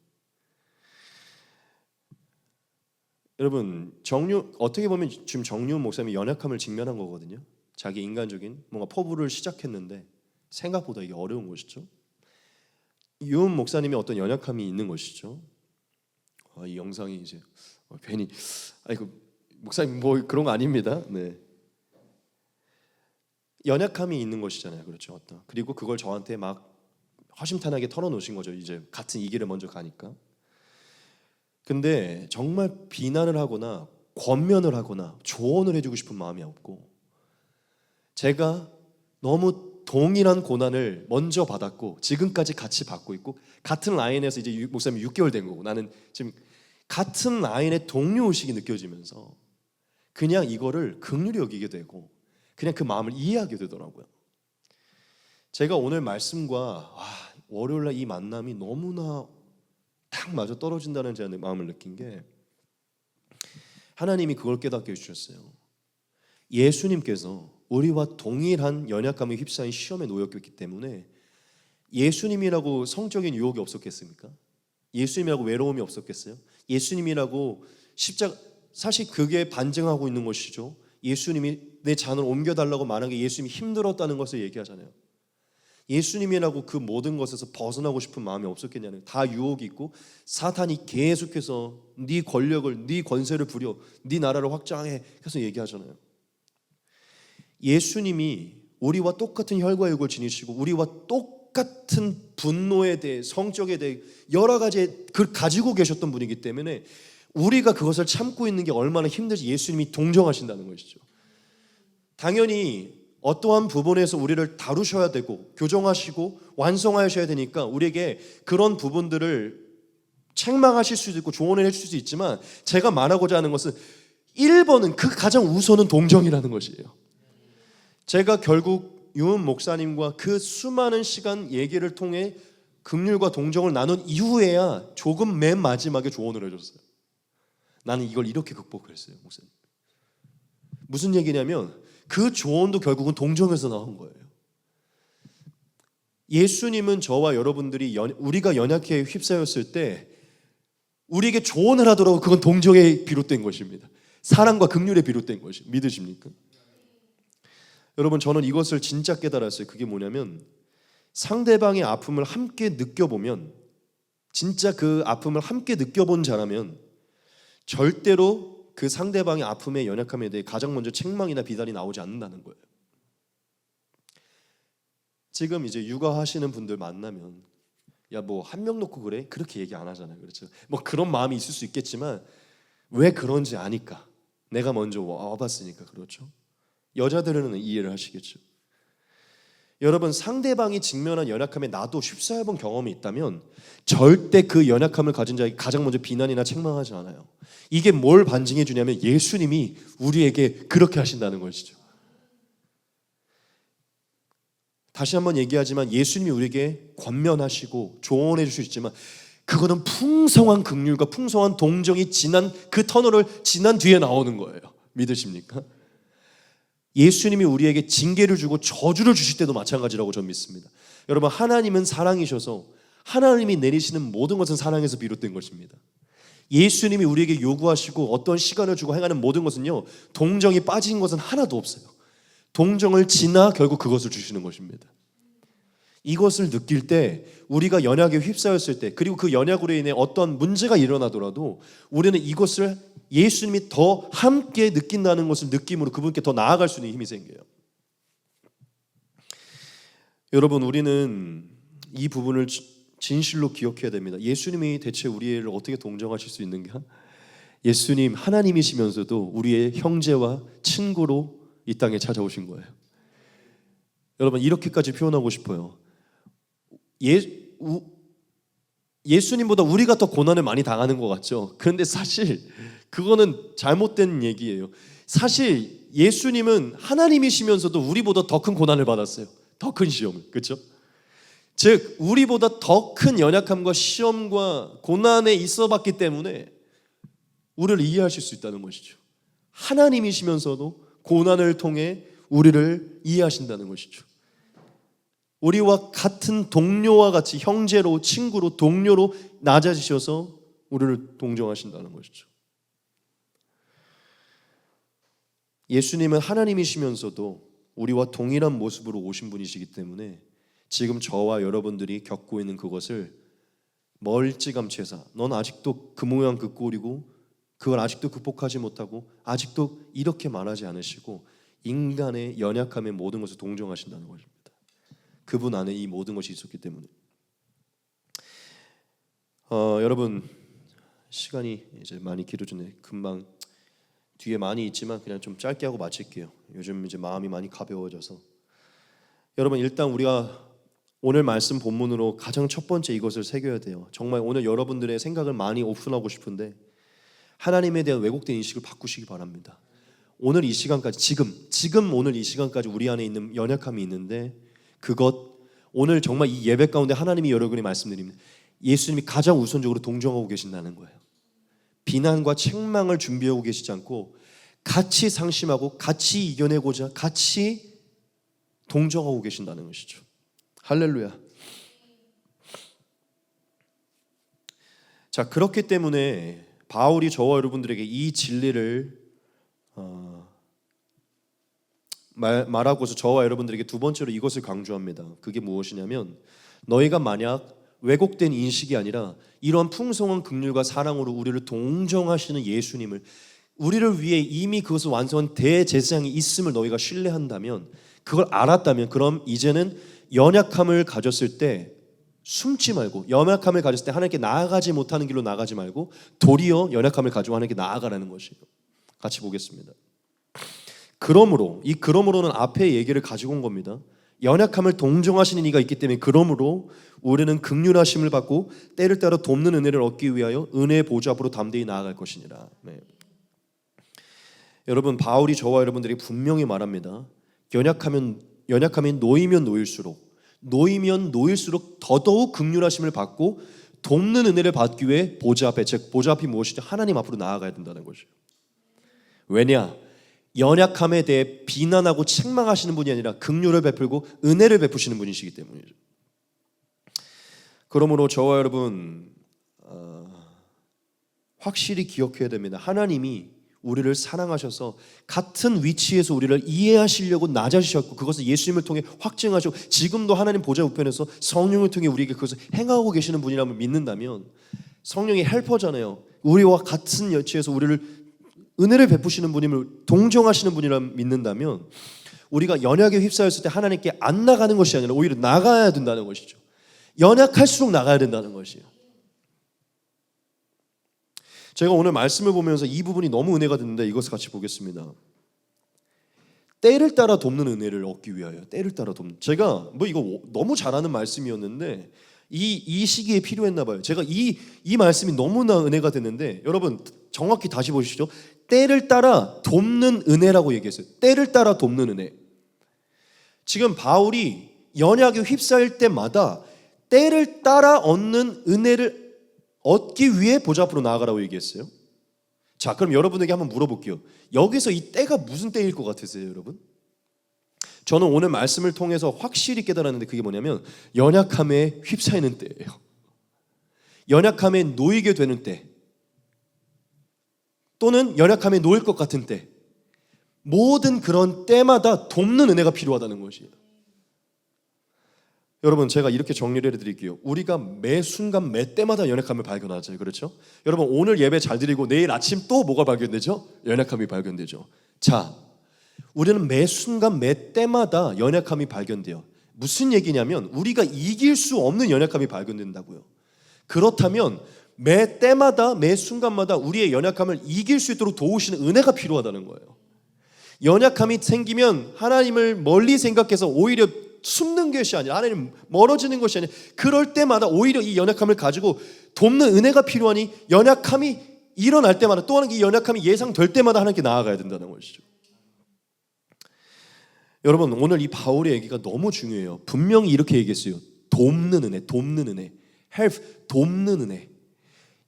여러분 어떻게 보면 지금 정유훈 목사님이 연약함을 직면한 거거든요. 자기 인간적인 뭔가 포부를 시작했는데 생각보다 이게 어려운 것이죠. 유훈 목사님이 어떤 연약함이 있는 것이죠. 이 영상이 이제 괜히 아이고 목사님 뭐 그런 거 아닙니다. 네. 연약함이 있는 것이잖아요. 그렇죠. 어떤 그리고 그걸 저한테 막 허심탄회하게 털어놓으신 거죠. 이제 같은 이 길을 먼저 가니까. 근데 정말 비난을 하거나 권면을 하거나 조언을 해주고 싶은 마음이 없고 제가 너무 동일한 고난을 먼저 받았고 지금까지 같이 받고 있고 같은 라인에서 이제 목사님 6개월 된 거고 나는 지금 같은 라인의 동료의식이 느껴지면서 그냥 이거를 긍휼히 여기게 되고 그냥 그 마음을 이해하게 되더라고요. 제가 오늘 말씀과 월요일날 이 만남이 너무나 딱 맞아 떨어진다는 제 마음을 느낀 게 하나님이 그걸 깨닫게 해주셨어요. 예수님께서 우리와 동일한 연약감에 휩싸인 시험에 놓였기 때문에 예수님이라고 성적인 유혹이 없었겠습니까? 예수님이라고 외로움이 없었겠어요? 예수님이라고 십자가 사실 그게 반증하고 있는 것이죠. 예수님이 내 잔을 옮겨달라고 말한 게 예수님이 힘들었다는 것을 얘기하잖아요. 예수님이라고 그 모든 것에서 벗어나고 싶은 마음이 없었겠냐는 다 유혹이 있고 사탄이 계속해서 네 권력을 네 권세를 부려 네 나라를 확장해 해서 얘기하잖아요. 예수님이 우리와 똑같은 혈과 육을 지니시고 우리와 똑같은 분노에 대해 성적에 대해 여러 가지 그걸 가지고 계셨던 분이기 때문에 우리가 그것을 참고 있는 게 얼마나 힘든지 예수님이 동정하신다는 것이죠. 당연히 어떠한 부분에서 우리를 다루셔야 되고 교정하시고 완성하셔야 되니까 우리에게 그런 부분들을 책망하실 수도 있고 조언을 해줄 수 있지만 제가 말하고자 하는 것은 1번은 그 가장 우선은 동정이라는 것이에요. 제가 결국 유은 목사님과 그 수많은 시간 얘기를 통해 긍휼과 동정을 나눈 이후에야 조금 맨 마지막에 조언을 해줬어요. 나는 이걸 이렇게 극복했어요, 목사님. 무슨 얘기냐면 그 조언도 결국은 동정에서 나온 거예요. 예수님은 저와 여러분들이 우리가 연약해 휩싸였을 때 우리에게 조언을 하더라도 그건 동정에 비롯된 것입니다. 사랑과 긍휼에 비롯된 것이 믿으십니까? 여러분 저는 이것을 진짜 깨달았어요. 그게 뭐냐면 상대방의 아픔을 함께 느껴보면 진짜 그 아픔을 함께 느껴본 자라면 절대로 그 상대방의 아픔의 연약함에 대해 가장 먼저 책망이나 비난이 나오지 않는다는 거예요. 지금 이제 육아하시는 분들 만나면 야 뭐 한 명 놓고 그래? 그렇게 얘기 안 하잖아요. 그렇죠? 뭐 그런 마음이 있을 수 있겠지만 왜 그런지 아니까. 내가 먼저 와봤으니까 그렇죠. 여자들은 이해를 하시겠죠. 여러분 상대방이 직면한 연약함에 나도 휩싸여본 경험이 있다면 절대 그 연약함을 가진 자에게 가장 먼저 비난이나 책망하지 않아요. 이게 뭘 반증해 주냐면 예수님이 우리에게 그렇게 하신다는 것이죠. 다시 한번 얘기하지만 예수님이 우리에게 권면하시고 조언해 주실 수 있지만 그거는 풍성한 긍휼과 풍성한 동정이 지난 그 터널을 지난 뒤에 나오는 거예요. 믿으십니까? 예수님이 우리에게 징계를 주고 저주를 주실 때도 마찬가지라고 저는 믿습니다. 여러분 하나님은 사랑이셔서 하나님이 내리시는 모든 것은 사랑에서 비롯된 것입니다. 예수님이 우리에게 요구하시고 어떤 시간을 주고 행하는 모든 것은요 동정이 빠진 것은 하나도 없어요. 동정을 지나 결국 그것을 주시는 것입니다. 이것을 느낄 때 우리가 연약에 휩싸였을 때 그리고 그 연약으로 인해 어떤 문제가 일어나더라도 우리는 이것을 예수님이 더 함께 느낀다는 것을 느낌으로 그분께 더 나아갈 수 있는 힘이 생겨요. 여러분 우리는 이 부분을 진실로 기억해야 됩니다. 예수님이 대체 우리를 어떻게 동정하실 수 있는가? 예수님 하나님이시면서도 우리의 형제와 친구로 이 땅에 찾아오신 거예요. 여러분 이렇게까지 표현하고 싶어요. 예수님보다 우리가 더 고난을 많이 당하는 것 같죠. 그런데 사실 그거는 잘못된 얘기예요. 사실 예수님은 하나님이시면서도 우리보다 더 큰 고난을 받았어요. 더 큰 시험을. 그렇죠? 즉 우리보다 더 큰 연약함과 시험과 고난에 있어 봤기 때문에 우리를 이해하실 수 있다는 것이죠. 하나님이시면서도 고난을 통해 우리를 이해하신다는 것이죠. 우리와 같은 동료와 같이 형제로 친구로 동료로 낮아지셔서 우리를 동정하신다는 것이죠. 예수님은 하나님이시면서도 우리와 동일한 모습으로 오신 분이시기 때문에 지금 저와 여러분들이 겪고 있는 그것을 멀찌감치 해서 넌 아직도 그 모양 그 꼴이고 그걸 아직도 극복하지 못하고 아직도 이렇게 말하지 않으시고 인간의 연약함의 모든 것을 동정하신다는 것입니다. 그분 안에 이 모든 것이 있었기 때문에 여러분 시간이 이제 많이 길어지네. 금방 뒤에 많이 있지만 그냥 좀 짧게 하고 마칠게요. 요즘 이제 마음이 많이 가벼워져서 여러분 일단 우리가 오늘 말씀 본문으로 가장 첫 번째 이것을 새겨야 돼요. 정말 오늘 여러분들의 생각을 많이 오픈하고 싶은데 하나님에 대한 왜곡된 인식을 바꾸시기 바랍니다. 오늘 이 시간까지 지금 오늘 이 시간까지 우리 안에 있는 연약함이 있는데 그것 오늘 정말 이 예배 가운데 하나님이 여러분이 말씀드립니다. 예수님이 가장 우선적으로 동정하고 계신다는 거예요. 비난과 책망을 준비하고 계시지 않고 같이 상심하고 같이 이겨내고자 같이 동정하고 계신다는 것이죠. 할렐루야. 자, 그렇기 때문에 바울이 저와 여러분들에게 이 진리를 말하고서 저와 여러분들에게 두 번째로 이것을 강조합니다. 그게 무엇이냐면 너희가 만약 왜곡된 인식이 아니라 이러한 풍성한 긍휼과 사랑으로 우리를 동정하시는 예수님을 우리를 위해 이미 그것을 완성한 대제사장이 있음을 너희가 신뢰한다면 그걸 알았다면 그럼 이제는 연약함을 가졌을 때 숨지 말고 연약함을 가졌을 때 하나님께 나아가지 못하는 길로 나가지 말고 도리어 연약함을 가지고 하나님께 나아가라는 것이에요. 같이 보겠습니다. 그러므로 이 그러므로는 앞에 얘기를 가지고 온 겁니다. 연약함을 동정하시는 이가 있기 때문에 그러므로 우리는 긍휼하심을 받고 때를 따라 돕는 은혜를 얻기 위하여 은혜의 보좌 앞으로 담대히 나아갈 것이니라. 네. 여러분 바울이 저와 여러분들에게 분명히 말합니다. 연약함이 놓이면 놓일수록 더더욱 긍휼하심을 받고 돕는 은혜를 받기 위해 보좌 앞에 즉 보좌 앞이 무엇이죠? 하나님 앞으로 나아가야 된다는 거죠. 왜냐? 연약함에 대해 비난하고 책망하시는 분이 아니라 긍휼을 베풀고 은혜를 베푸시는 분이시기 때문이죠. 그러므로 저와 여러분 확실히 기억해야 됩니다. 하나님이 우리를 사랑하셔서 같은 위치에서 우리를 이해하시려고 낮아지셨고 그것을 예수님을 통해 확증하시고 지금도 하나님 보좌 우편에서 성령을 통해 우리에게 그것을 행하고 계시는 분이라면 믿는다면 성령이 헬퍼잖아요. 우리와 같은 위치에서 우리를 은혜를 베푸시는 분임을 동정하시는 분이라면 믿는다면 우리가 연약에 휩싸였을 때 하나님께 안 나가는 것이 아니라 오히려 나가야 된다는 것이죠. 연약할수록 나가야 된다는 것이에요. 제가 오늘 말씀을 보면서 이 부분이 너무 은혜가 됐는데 이것을 같이 보겠습니다. 때를 따라 돕는 은혜를 얻기 위하여 때를 따라 돕는. 제가 이거 너무 잘하는 말씀이었는데 이 시기에 필요했나 봐요. 제가 이 말씀이 너무나 은혜가 됐는데 여러분 정확히 다시 보시죠. 때를 따라 돕는 은혜라고 얘기했어요. 때를 따라 돕는 은혜. 지금 바울이 연약에 휩싸일 때마다 때를 따라 얻는 은혜를 얻기 위해 보좌 앞으로 나아가라고 얘기했어요. 자, 그럼 여러분에게 한번 물어볼게요. 여기서 이 때가 무슨 때일 것 같으세요, 여러분? 저는 오늘 말씀을 통해서 확실히 깨달았는데 그게 뭐냐면 연약함에 휩싸이는 때예요. 연약함에 놓이게 되는 때 또는 연약함에 놓일 것 같은 때 모든 그런 때마다 돕는 은혜가 필요하다는 것이에요. 여러분 제가 이렇게 정리를 해드릴게요. 우리가 매 순간 매 때마다 연약함을 발견하죠. 그렇죠? 여러분 오늘 예배 잘 드리고 내일 아침 또 뭐가 발견되죠? 연약함이 발견되죠. 자, 우리는 매 순간 매 때마다 연약함이 발견돼요. 무슨 얘기냐면 우리가 이길 수 없는 연약함이 발견된다고요. 그렇다면 매 때마다 매 순간마다 우리의 연약함을 이길 수 있도록 도우시는 은혜가 필요하다는 거예요. 연약함이 생기면 하나님을 멀리 생각해서 오히려 숨는 것이 아니라 하나님 멀어지는 것이 아니라 그럴 때마다 오히려 이 연약함을 가지고 돕는 은혜가 필요하니 연약함이 일어날 때마다 또한 이 연약함이 예상될 때마다 하나님께 나아가야 된다는 것이죠. 여러분 오늘 이 바울의 얘기가 너무 중요해요. 분명히 이렇게 얘기했어요. 돕는 은혜, 돕는 은혜, help, 돕는 은혜.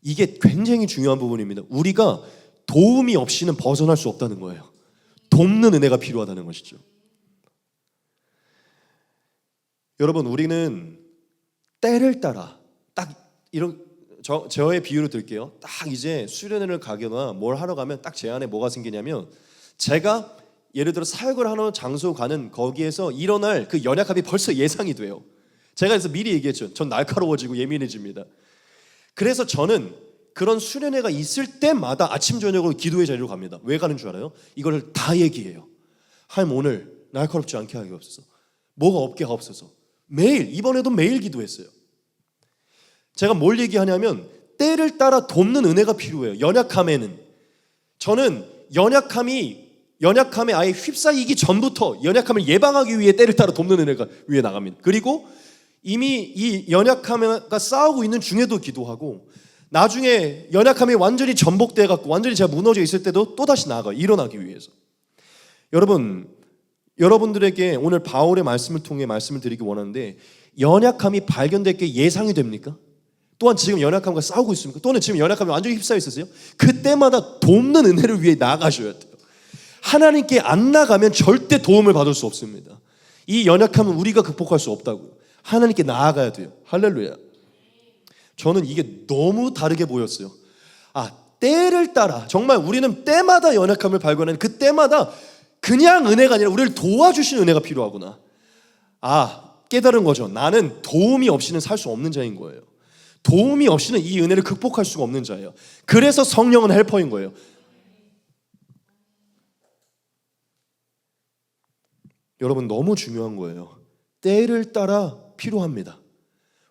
이게 굉장히 중요한 부분입니다. 우리가 도움이 없이는 벗어날 수 없다는 거예요. 돕는 은혜가 필요하다는 것이죠. 여러분 우리는 때를 따라 딱 이런 저의 비유를 들게요. 딱 이제 수련회를 가거나 뭘 하러 가면 딱 제 안에 뭐가 생기냐면 제가 예를 들어 사역을 하는 장소 가는 거기에서 일어날 그 연약함이 벌써 예상이 돼요. 제가 그래서 미리 얘기했죠. 전 날카로워지고 예민해집니다. 그래서 저는 그런 수련회가 있을 때마다 아침 저녁으로 기도의 자리로 갑니다. 왜 가는 줄 알아요? 이거를 다 얘기해요. 하나님 오늘 날카롭지 않게 하게 없어서 뭐가 없게 하옵소서. 매일 이번에도 매일 기도했어요. 제가 뭘 얘기하냐면 때를 따라 돕는 은혜가 필요해요. 연약함에는 저는 연약함에 아예 휩싸이기 전부터 연약함을 예방하기 위해 때를 따라 돕는 은혜가 위에 나갑니다. 그리고 이미 이 연약함과 싸우고 있는 중에도 기도하고 나중에 연약함이 완전히 전복돼 갖고 완전히 제가 무너져 있을 때도 또다시 나아가요. 일어나기 위해서. 여러분들에게 오늘 바울의 말씀을 통해 말씀을 드리기 원하는데 연약함이 발견될 게 예상이 됩니까? 또한 지금 연약함과 싸우고 있습니까? 또는 지금 연약함이 완전히 휩싸여 있으세요? 그때마다 돕는 은혜를 위해 나아가셔야 돼요. 하나님께 안 나가면 절대 도움을 받을 수 없습니다. 이 연약함은 우리가 극복할 수 없다고요. 하나님께 나아가야 돼요. 할렐루야. 저는 이게 너무 다르게 보였어요. 때를 따라 정말 우리는 때마다 연약함을 발견하는 그 때마다 그냥 은혜가 아니라 우리를 도와주시는 은혜가 필요하구나. 깨달은 거죠. 나는 도움이 없이는 살 수 없는 자인 거예요. 도움이 없이는 이 은혜를 극복할 수가 없는 자예요. 그래서 성령은 헬퍼인 거예요. 여러분 너무 중요한 거예요. 때를 따라 필요합니다.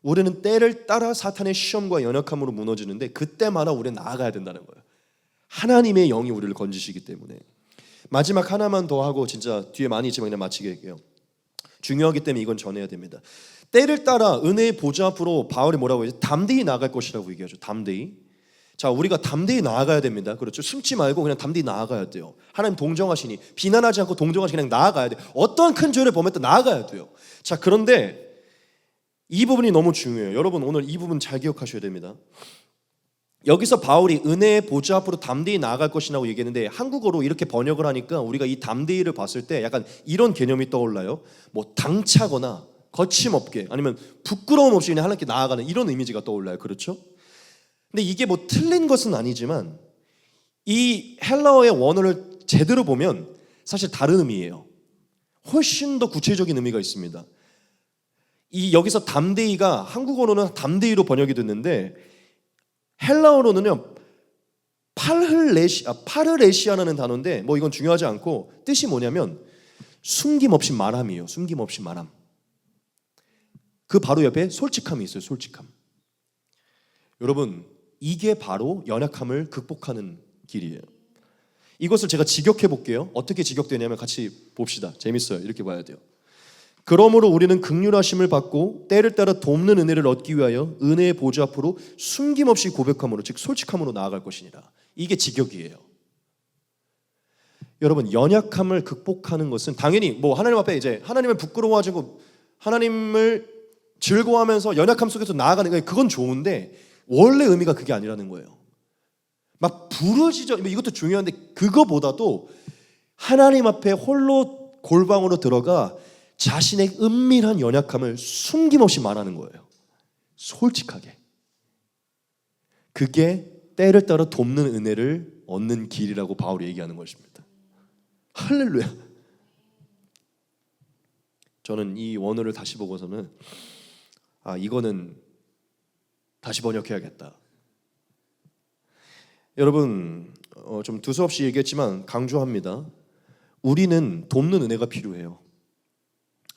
우리는 때를 따라 사탄의 시험과 연약함으로 무너지는데 그때마다 우리는 나아가야 된다는 거예요. 하나님의 영이 우리를 건지시기 때문에. 마지막 하나만 더 하고 진짜 뒤에 많이 있지만 그냥 마치게 할게요. 중요하기 때문에 이건 전해야 됩니다. 때를 따라 은혜의 보좌 앞으로 바울이 뭐라고 해요? 담대히 나아갈 것이라고 얘기하죠. 담대히. 자, 우리가 담대히 나아가야 됩니다. 그렇죠? 숨지 말고 그냥 담대히 나아가야 돼요. 하나님 동정하시니 비난하지 않고 동정하시니 그냥 나아가야 돼요. 어떠한 큰 죄를 범했든 나아가야 돼요. 자, 그런데 이 부분이 너무 중요해요. 여러분 오늘 이 부분 잘 기억하셔야 됩니다. 여기서 바울이 은혜의 보좌 앞으로 담대히 나아갈 것이라고 얘기했는데 한국어로 이렇게 번역을 하니까 우리가 이 담대히를 봤을 때 약간 이런 개념이 떠올라요. 뭐 당차거나 거침없게 아니면 부끄러움 없이 그냥 하나님께 나아가는 이런 이미지가 떠올라요. 그렇죠? 근데 이게 뭐 틀린 것은 아니지만 이 헬라어의 원어를 제대로 보면 사실 다른 의미예요. 훨씬 더 구체적인 의미가 있습니다. 이 여기서 담대이가 한국어로는 담대이로 번역이 됐는데 헬라어로는요 파르레시아라는 단어인데 뭐 이건 중요하지 않고 뜻이 뭐냐면 숨김없이 말함이에요. 숨김없이 말함. 그 바로 옆에 솔직함이 있어요. 솔직함. 여러분 이게 바로 연약함을 극복하는 길이에요. 이것을 제가 직역해 볼게요. 어떻게 직역되냐면 같이 봅시다. 재밌어요. 이렇게 봐야 돼요. 그러므로 우리는 긍휼하심을 받고 때를 따라 돕는 은혜를 얻기 위하여 은혜의 보좌 앞으로 숨김없이 고백함으로 즉 솔직함으로 나아갈 것이니라. 이게 직역이에요. 여러분 연약함을 극복하는 것은 당연히 뭐 하나님 앞에 이제 하나님을 부끄러워하고 하나님을 즐거워하면서 연약함 속에서 나아가는 거 그건 좋은데 원래 의미가 그게 아니라는 거예요. 막 부르짖어 이것도 중요한데 그거보다도 하나님 앞에 홀로 골방으로 들어가 자신의 은밀한 연약함을 숨김없이 말하는 거예요. 솔직하게. 그게 때를 따라 돕는 은혜를 얻는 길이라고 바울이 얘기하는 것입니다. 할렐루야. 저는 이 원어를 다시 보고서는 이거는 다시 번역해야겠다. 여러분 좀 두서없이 얘기했지만 강조합니다. 우리는 돕는 은혜가 필요해요.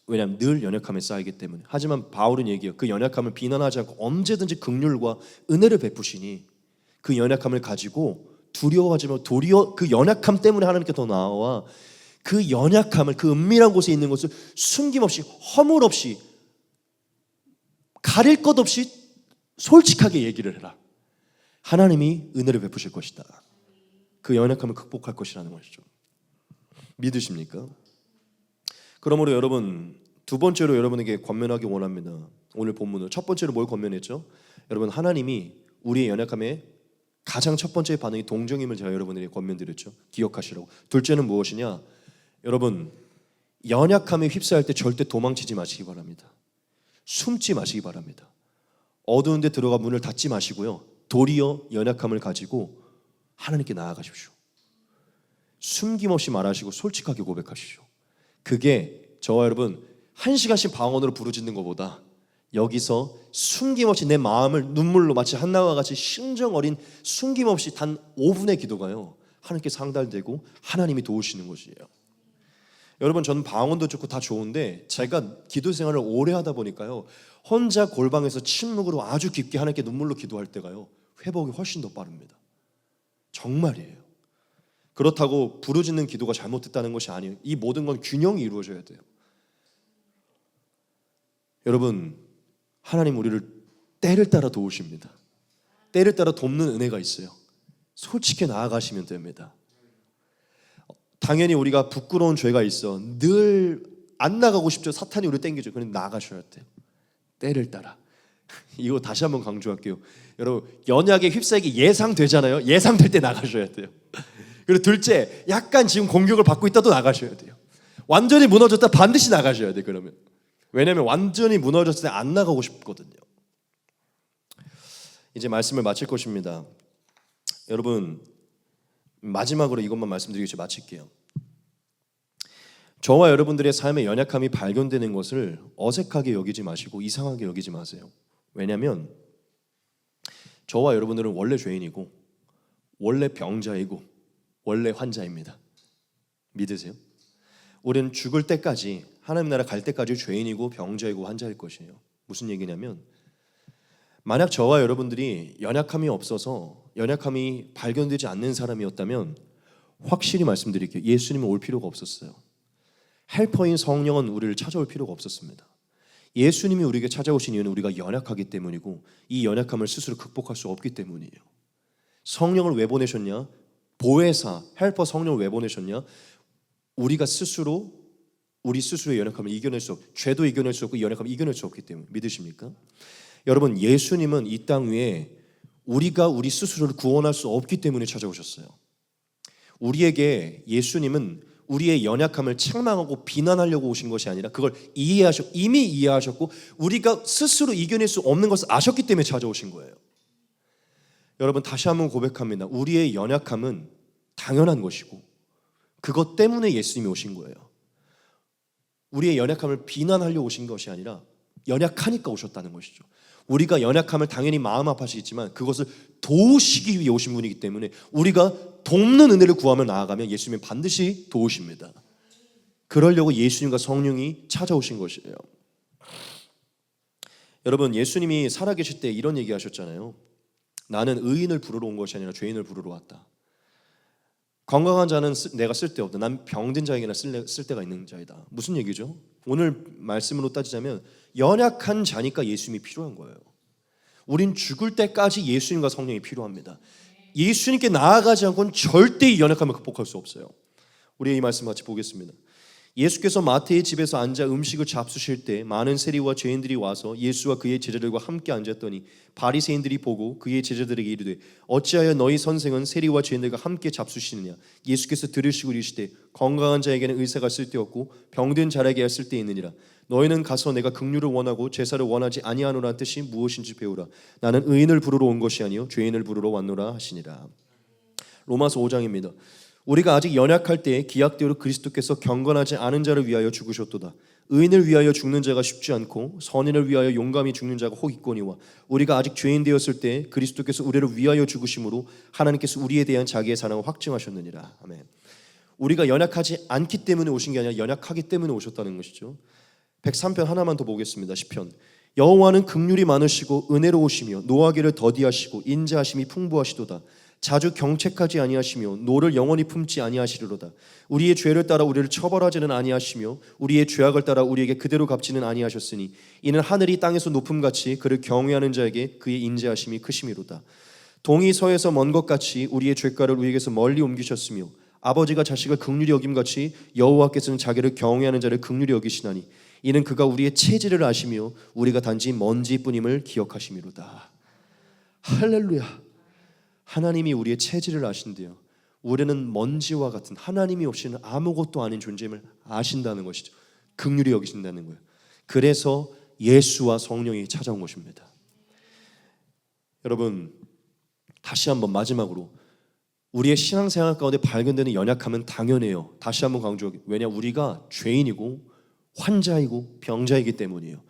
왜냐하면 늘 연약함에 쌓이기 때문에. 하지만 바울은 얘기해요. 그 연약함을 비난하지 않고 언제든지 긍휼과 은혜를 베푸시니 그 연약함을 가지고 두려워하지 말고 도리어 그 연약함 때문에 하나님께 더 나아와 그 연약함을 그 은밀한 곳에 있는 것을 숨김없이 허물 없이 가릴 것 없이 솔직하게 얘기를 해라. 하나님이 은혜를 베푸실 것이다. 그 연약함을 극복할 것이라는 것이죠. 믿으십니까? 그러므로 여러분 두 번째로 여러분에게 권면하기 원합니다. 오늘 본문으로 첫 번째로 뭘 권면했죠? 여러분 하나님이 우리의 연약함에 가장 첫 번째 반응이 동정임을 제가 여러분에게 권면드렸죠. 기억하시라고. 둘째는 무엇이냐? 여러분 연약함에 휩싸일 때 절대 도망치지 마시기 바랍니다. 숨지 마시기 바랍니다. 어두운 데 들어가 문을 닫지 마시고요. 도리어 연약함을 가지고 하나님께 나아가십시오. 숨김없이 말하시고 솔직하게 고백하십시오. 그게 저와 여러분 1시간씩 방언으로 부르짖는 것보다 여기서 숨김없이 내 마음을 눈물로 마치 한나와 같이 심정 어린 숨김없이 단 5분의 기도가요 하나님께 상달되고 하나님이 도우시는 것이에요. 여러분 저는 방언도 좋고 다 좋은데 제가 기도 생활을 오래 하다 보니까요 혼자 골방에서 침묵으로 아주 깊게 하나님께 눈물로 기도할 때가요 회복이 훨씬 더 빠릅니다. 정말이에요. 그렇다고 부르짖는 기도가 잘못됐다는 것이 아니에요. 이 모든 건 균형이 이루어져야 돼요. 여러분 하나님 우리를 때를 따라 도우십니다. 때를 따라 돕는 은혜가 있어요. 솔직히 나아가시면 됩니다. 당연히 우리가 부끄러운 죄가 있어 늘 안 나가고 싶죠. 사탄이 우리를 땡기죠. 그런데 나가셔야 돼요. 때를 따라. 이거 다시 한번 강조할게요. 여러분 연약에 휩싸이기 예상되잖아요. 예상될 때 나가셔야 돼요. 그리고 둘째 약간 지금 공격을 받고 있다도 나가셔야 돼요. 완전히 무너졌다 반드시 나가셔야 돼요. 그러면 왜냐하면 완전히 무너졌을 때 안 나가고 싶거든요. 이제 말씀을 마칠 것입니다. 여러분 마지막으로 이것만 말씀드리고 마칠게요. 저와 여러분들의 삶의 연약함이 발견되는 것을 어색하게 여기지 마시고 이상하게 여기지 마세요. 왜냐하면 저와 여러분들은 원래 죄인이고 원래 병자이고 원래 환자입니다. 믿으세요? 우리는 죽을 때까지 하나님 나라 갈 때까지 죄인이고 병자이고 환자일 것이에요. 무슨 얘기냐면 만약 저와 여러분들이 연약함이 없어서 연약함이 발견되지 않는 사람이었다면 확실히 말씀드릴게요. 예수님은 올 필요가 없었어요. 헬퍼인 성령은 우리를 찾아올 필요가 없었습니다. 예수님이 우리에게 찾아오신 이유는 우리가 연약하기 때문이고 이 연약함을 스스로 극복할 수 없기 때문이에요. 성령을 왜 보내셨냐? 보혜사, 헬퍼 성령을 왜 보내셨냐? 우리가 스스로 우리 스스로의 연약함을 이겨낼 수 없고 죄도 이겨낼 수 없고 연약함을 이겨낼 수 없기 때문에 믿으십니까? 여러분 예수님은 이 땅 위에 우리가 우리 스스로를 구원할 수 없기 때문에 찾아오셨어요. 우리에게 예수님은 우리의 연약함을 책망하고 비난하려고 오신 것이 아니라 그걸 이미 이해하셨고 우리가 스스로 이겨낼 수 없는 것을 아셨기 때문에 찾아오신 거예요. 여러분 다시 한번 고백합니다. 우리의 연약함은 당연한 것이고 그것 때문에 예수님이 오신 거예요. 우리의 연약함을 비난하려고 오신 것이 아니라 연약하니까 오셨다는 것이죠. 우리가 연약함을 당연히 마음 아파하시겠지만 그것을 도우시기 위해 오신 분이기 때문에 우리가 돕는 은혜를 구하며 나아가면 예수님은 반드시 도우십니다. 그러려고 예수님과 성령이 찾아오신 것이에요. 여러분, 예수님이 살아계실 때 이런 얘기 하셨잖아요. 나는 의인을 부르러 온 것이 아니라 죄인을 부르러 왔다. 건강한 자는 내가 쓸데없다. 난 병든 자에게나 쓸데가 있는 자이다. 무슨 얘기죠? 오늘 말씀으로 따지자면 연약한 자니까 예수님이 필요한 거예요. 우린 죽을 때까지 예수님과 성령이 필요합니다. 예수님께 나아가지 않고는 절대 이 연약함을 극복할 수 없어요. 우리 이 말씀 같이 보겠습니다. 예수께서 마태의 집에서 앉아 음식을 잡수실 때 많은 세리와 죄인들이 와서 예수와 그의 제자들과 함께 앉았더니 바리새인들이 보고 그의 제자들에게 이르되 어찌하여 너희 선생은 세리와 죄인들과 함께 잡수시느냐. 예수께서 들으시고 이르시되 건강한 자에게는 의사가 쓸데없고 병든 자에게야 쓸데있느니라. 너희는 가서 내가 긍휼을 원하고 제사를 원하지 아니하노라는 뜻이 무엇인지 배우라. 나는 의인을 부르러 온 것이 아니요 죄인을 부르러 왔노라 하시니라. 로마서 5장입니다. 우리가 아직 연약할 때에 기약대로 그리스도께서 경건하지 않은 자를 위하여 죽으셨도다. 의인을 위하여 죽는 자가 쉽지 않고 선인을 위하여 용감히 죽는 자가 혹 있거니와 우리가 아직 죄인 되었을 때 그리스도께서 우리를 위하여 죽으심으로 하나님께서 우리에 대한 자기의 사랑을 확증하셨느니라. 아멘. 우리가 연약하지 않기 때문에 오신 게 아니라 연약하기 때문에 오셨다는 것이죠. 103편 하나만 더 보겠습니다. 시편. 여호와는 긍휼이 많으시고 은혜로우시며 노하기를 더디하시고 인자하심이 풍부하시도다. 자주 경책하지 아니하시며 노를 영원히 품지 아니하시리로다. 우리의 죄를 따라 우리를 처벌하지는 아니하시며 우리의 죄악을 따라 우리에게 그대로 갚지는 아니하셨으니 이는 하늘이 땅에서 높음같이 그를 경외하는 자에게 그의 인자하심이 크심이로다. 동이 서에서 먼 것 같이 우리의 죄가를 우리에게서 멀리 옮기셨으며 아버지가 자식을 긍휼히 여김같이 여호와께서는 자기를 경외하는 자를 긍휼히 여기시나니 이는 그가 우리의 체질을 아시며 우리가 단지 먼지뿐임을 기억하심이로다. 할렐루야. 하나님이 우리의 체질을 아신대요. 우리는 먼지와 같은 하나님이 없이는 아무것도 아닌 존재임을 아신다는 것이죠. 긍휼히 여기신다는 거예요. 그래서 예수와 성령이 찾아온 것입니다. 여러분, 다시 한번 마지막으로 우리의 신앙생활 가운데 발견되는 연약함은 당연해요. 다시 한번 강조하기. 왜냐, 우리가 죄인이고 환자이고 병자이기 때문이에요.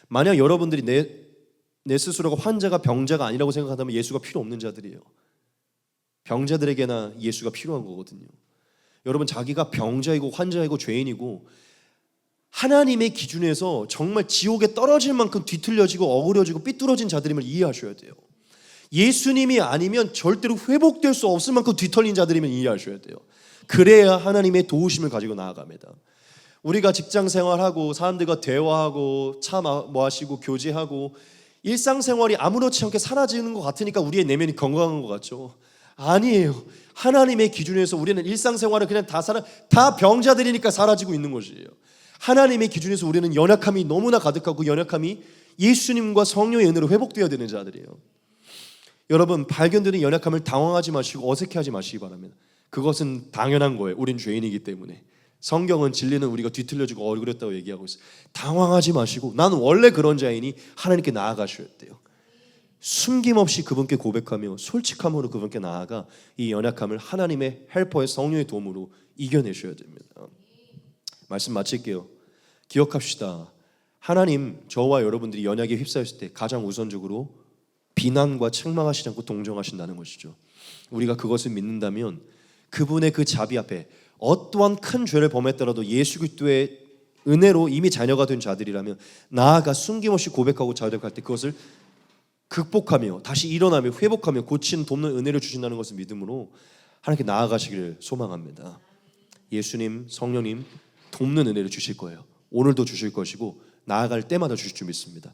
만약 여러분들이 내 스스로가 환자가 병자가 아니라고 생각한다면 예수가 필요 없는 자들이에요. 병자들에게나 예수가 필요한 거거든요. 여러분, 자기가 병자이고 환자이고 죄인이고 하나님의 기준에서 정말 지옥에 떨어질 만큼 뒤틀려지고 어그러지고 삐뚤어진 자들임을 이해하셔야 돼요. 예수님이 아니면 절대로 회복될 수 없을 만큼 뒤틀린 자들임을 이해하셔야 돼요. 그래야 하나님의 도우심을 가지고 나아갑니다. 우리가 직장 생활하고 사람들과 대화하고 차 마시고 교제하고 일상생활이 아무렇지 않게 사라지는 것 같으니까 우리의 내면이 건강한 것 같죠. 아니에요. 하나님의 기준에서 우리는 일상생활을 그냥 다 병자들이니까 사라지고 있는 것이에요. 하나님의 기준에서 우리는 연약함이 너무나 가득하고 연약함이 예수님과 성령의 은혜로 회복되어야 되는 자들이에요. 여러분, 발견되는 연약함을 당황하지 마시고 어색해하지 마시기 바랍니다. 그것은 당연한 거예요. 우린 죄인이기 때문에. 성경은 진리는 우리가 뒤틀려지고 어그렸다고 얘기하고 있어요. 당황하지 마시고 나는 원래 그런 자이니 하나님께 나아가셔야 돼요. 숨김없이 그분께 고백하며 솔직함으로 그분께 나아가 이 연약함을 하나님의 헬퍼의 성령의 도움으로 이겨내셔야 됩니다. 말씀 마칠게요. 기억합시다. 하나님, 저와 여러분들이 연약에 휩싸였을 때 가장 우선적으로 비난과 책망하시지 않고 동정하신다는 것이죠. 우리가 그것을 믿는다면 그분의 그 자비 앞에 어떠한 큰 죄를 범했더라도 예수 그리스도의 은혜로 이미 자녀가 된 자들이라면 나아가 숨김없이 고백하고 자백할 때 그것을 극복하며 다시 일어나며 회복하며 고치는 돕는 은혜를 주신다는 것을 믿음으로 하나님께 나아가시기를 소망합니다. 예수님, 성령님 돕는 은혜를 주실 거예요. 오늘도 주실 것이고 나아갈 때마다 주실 줄 믿습니다.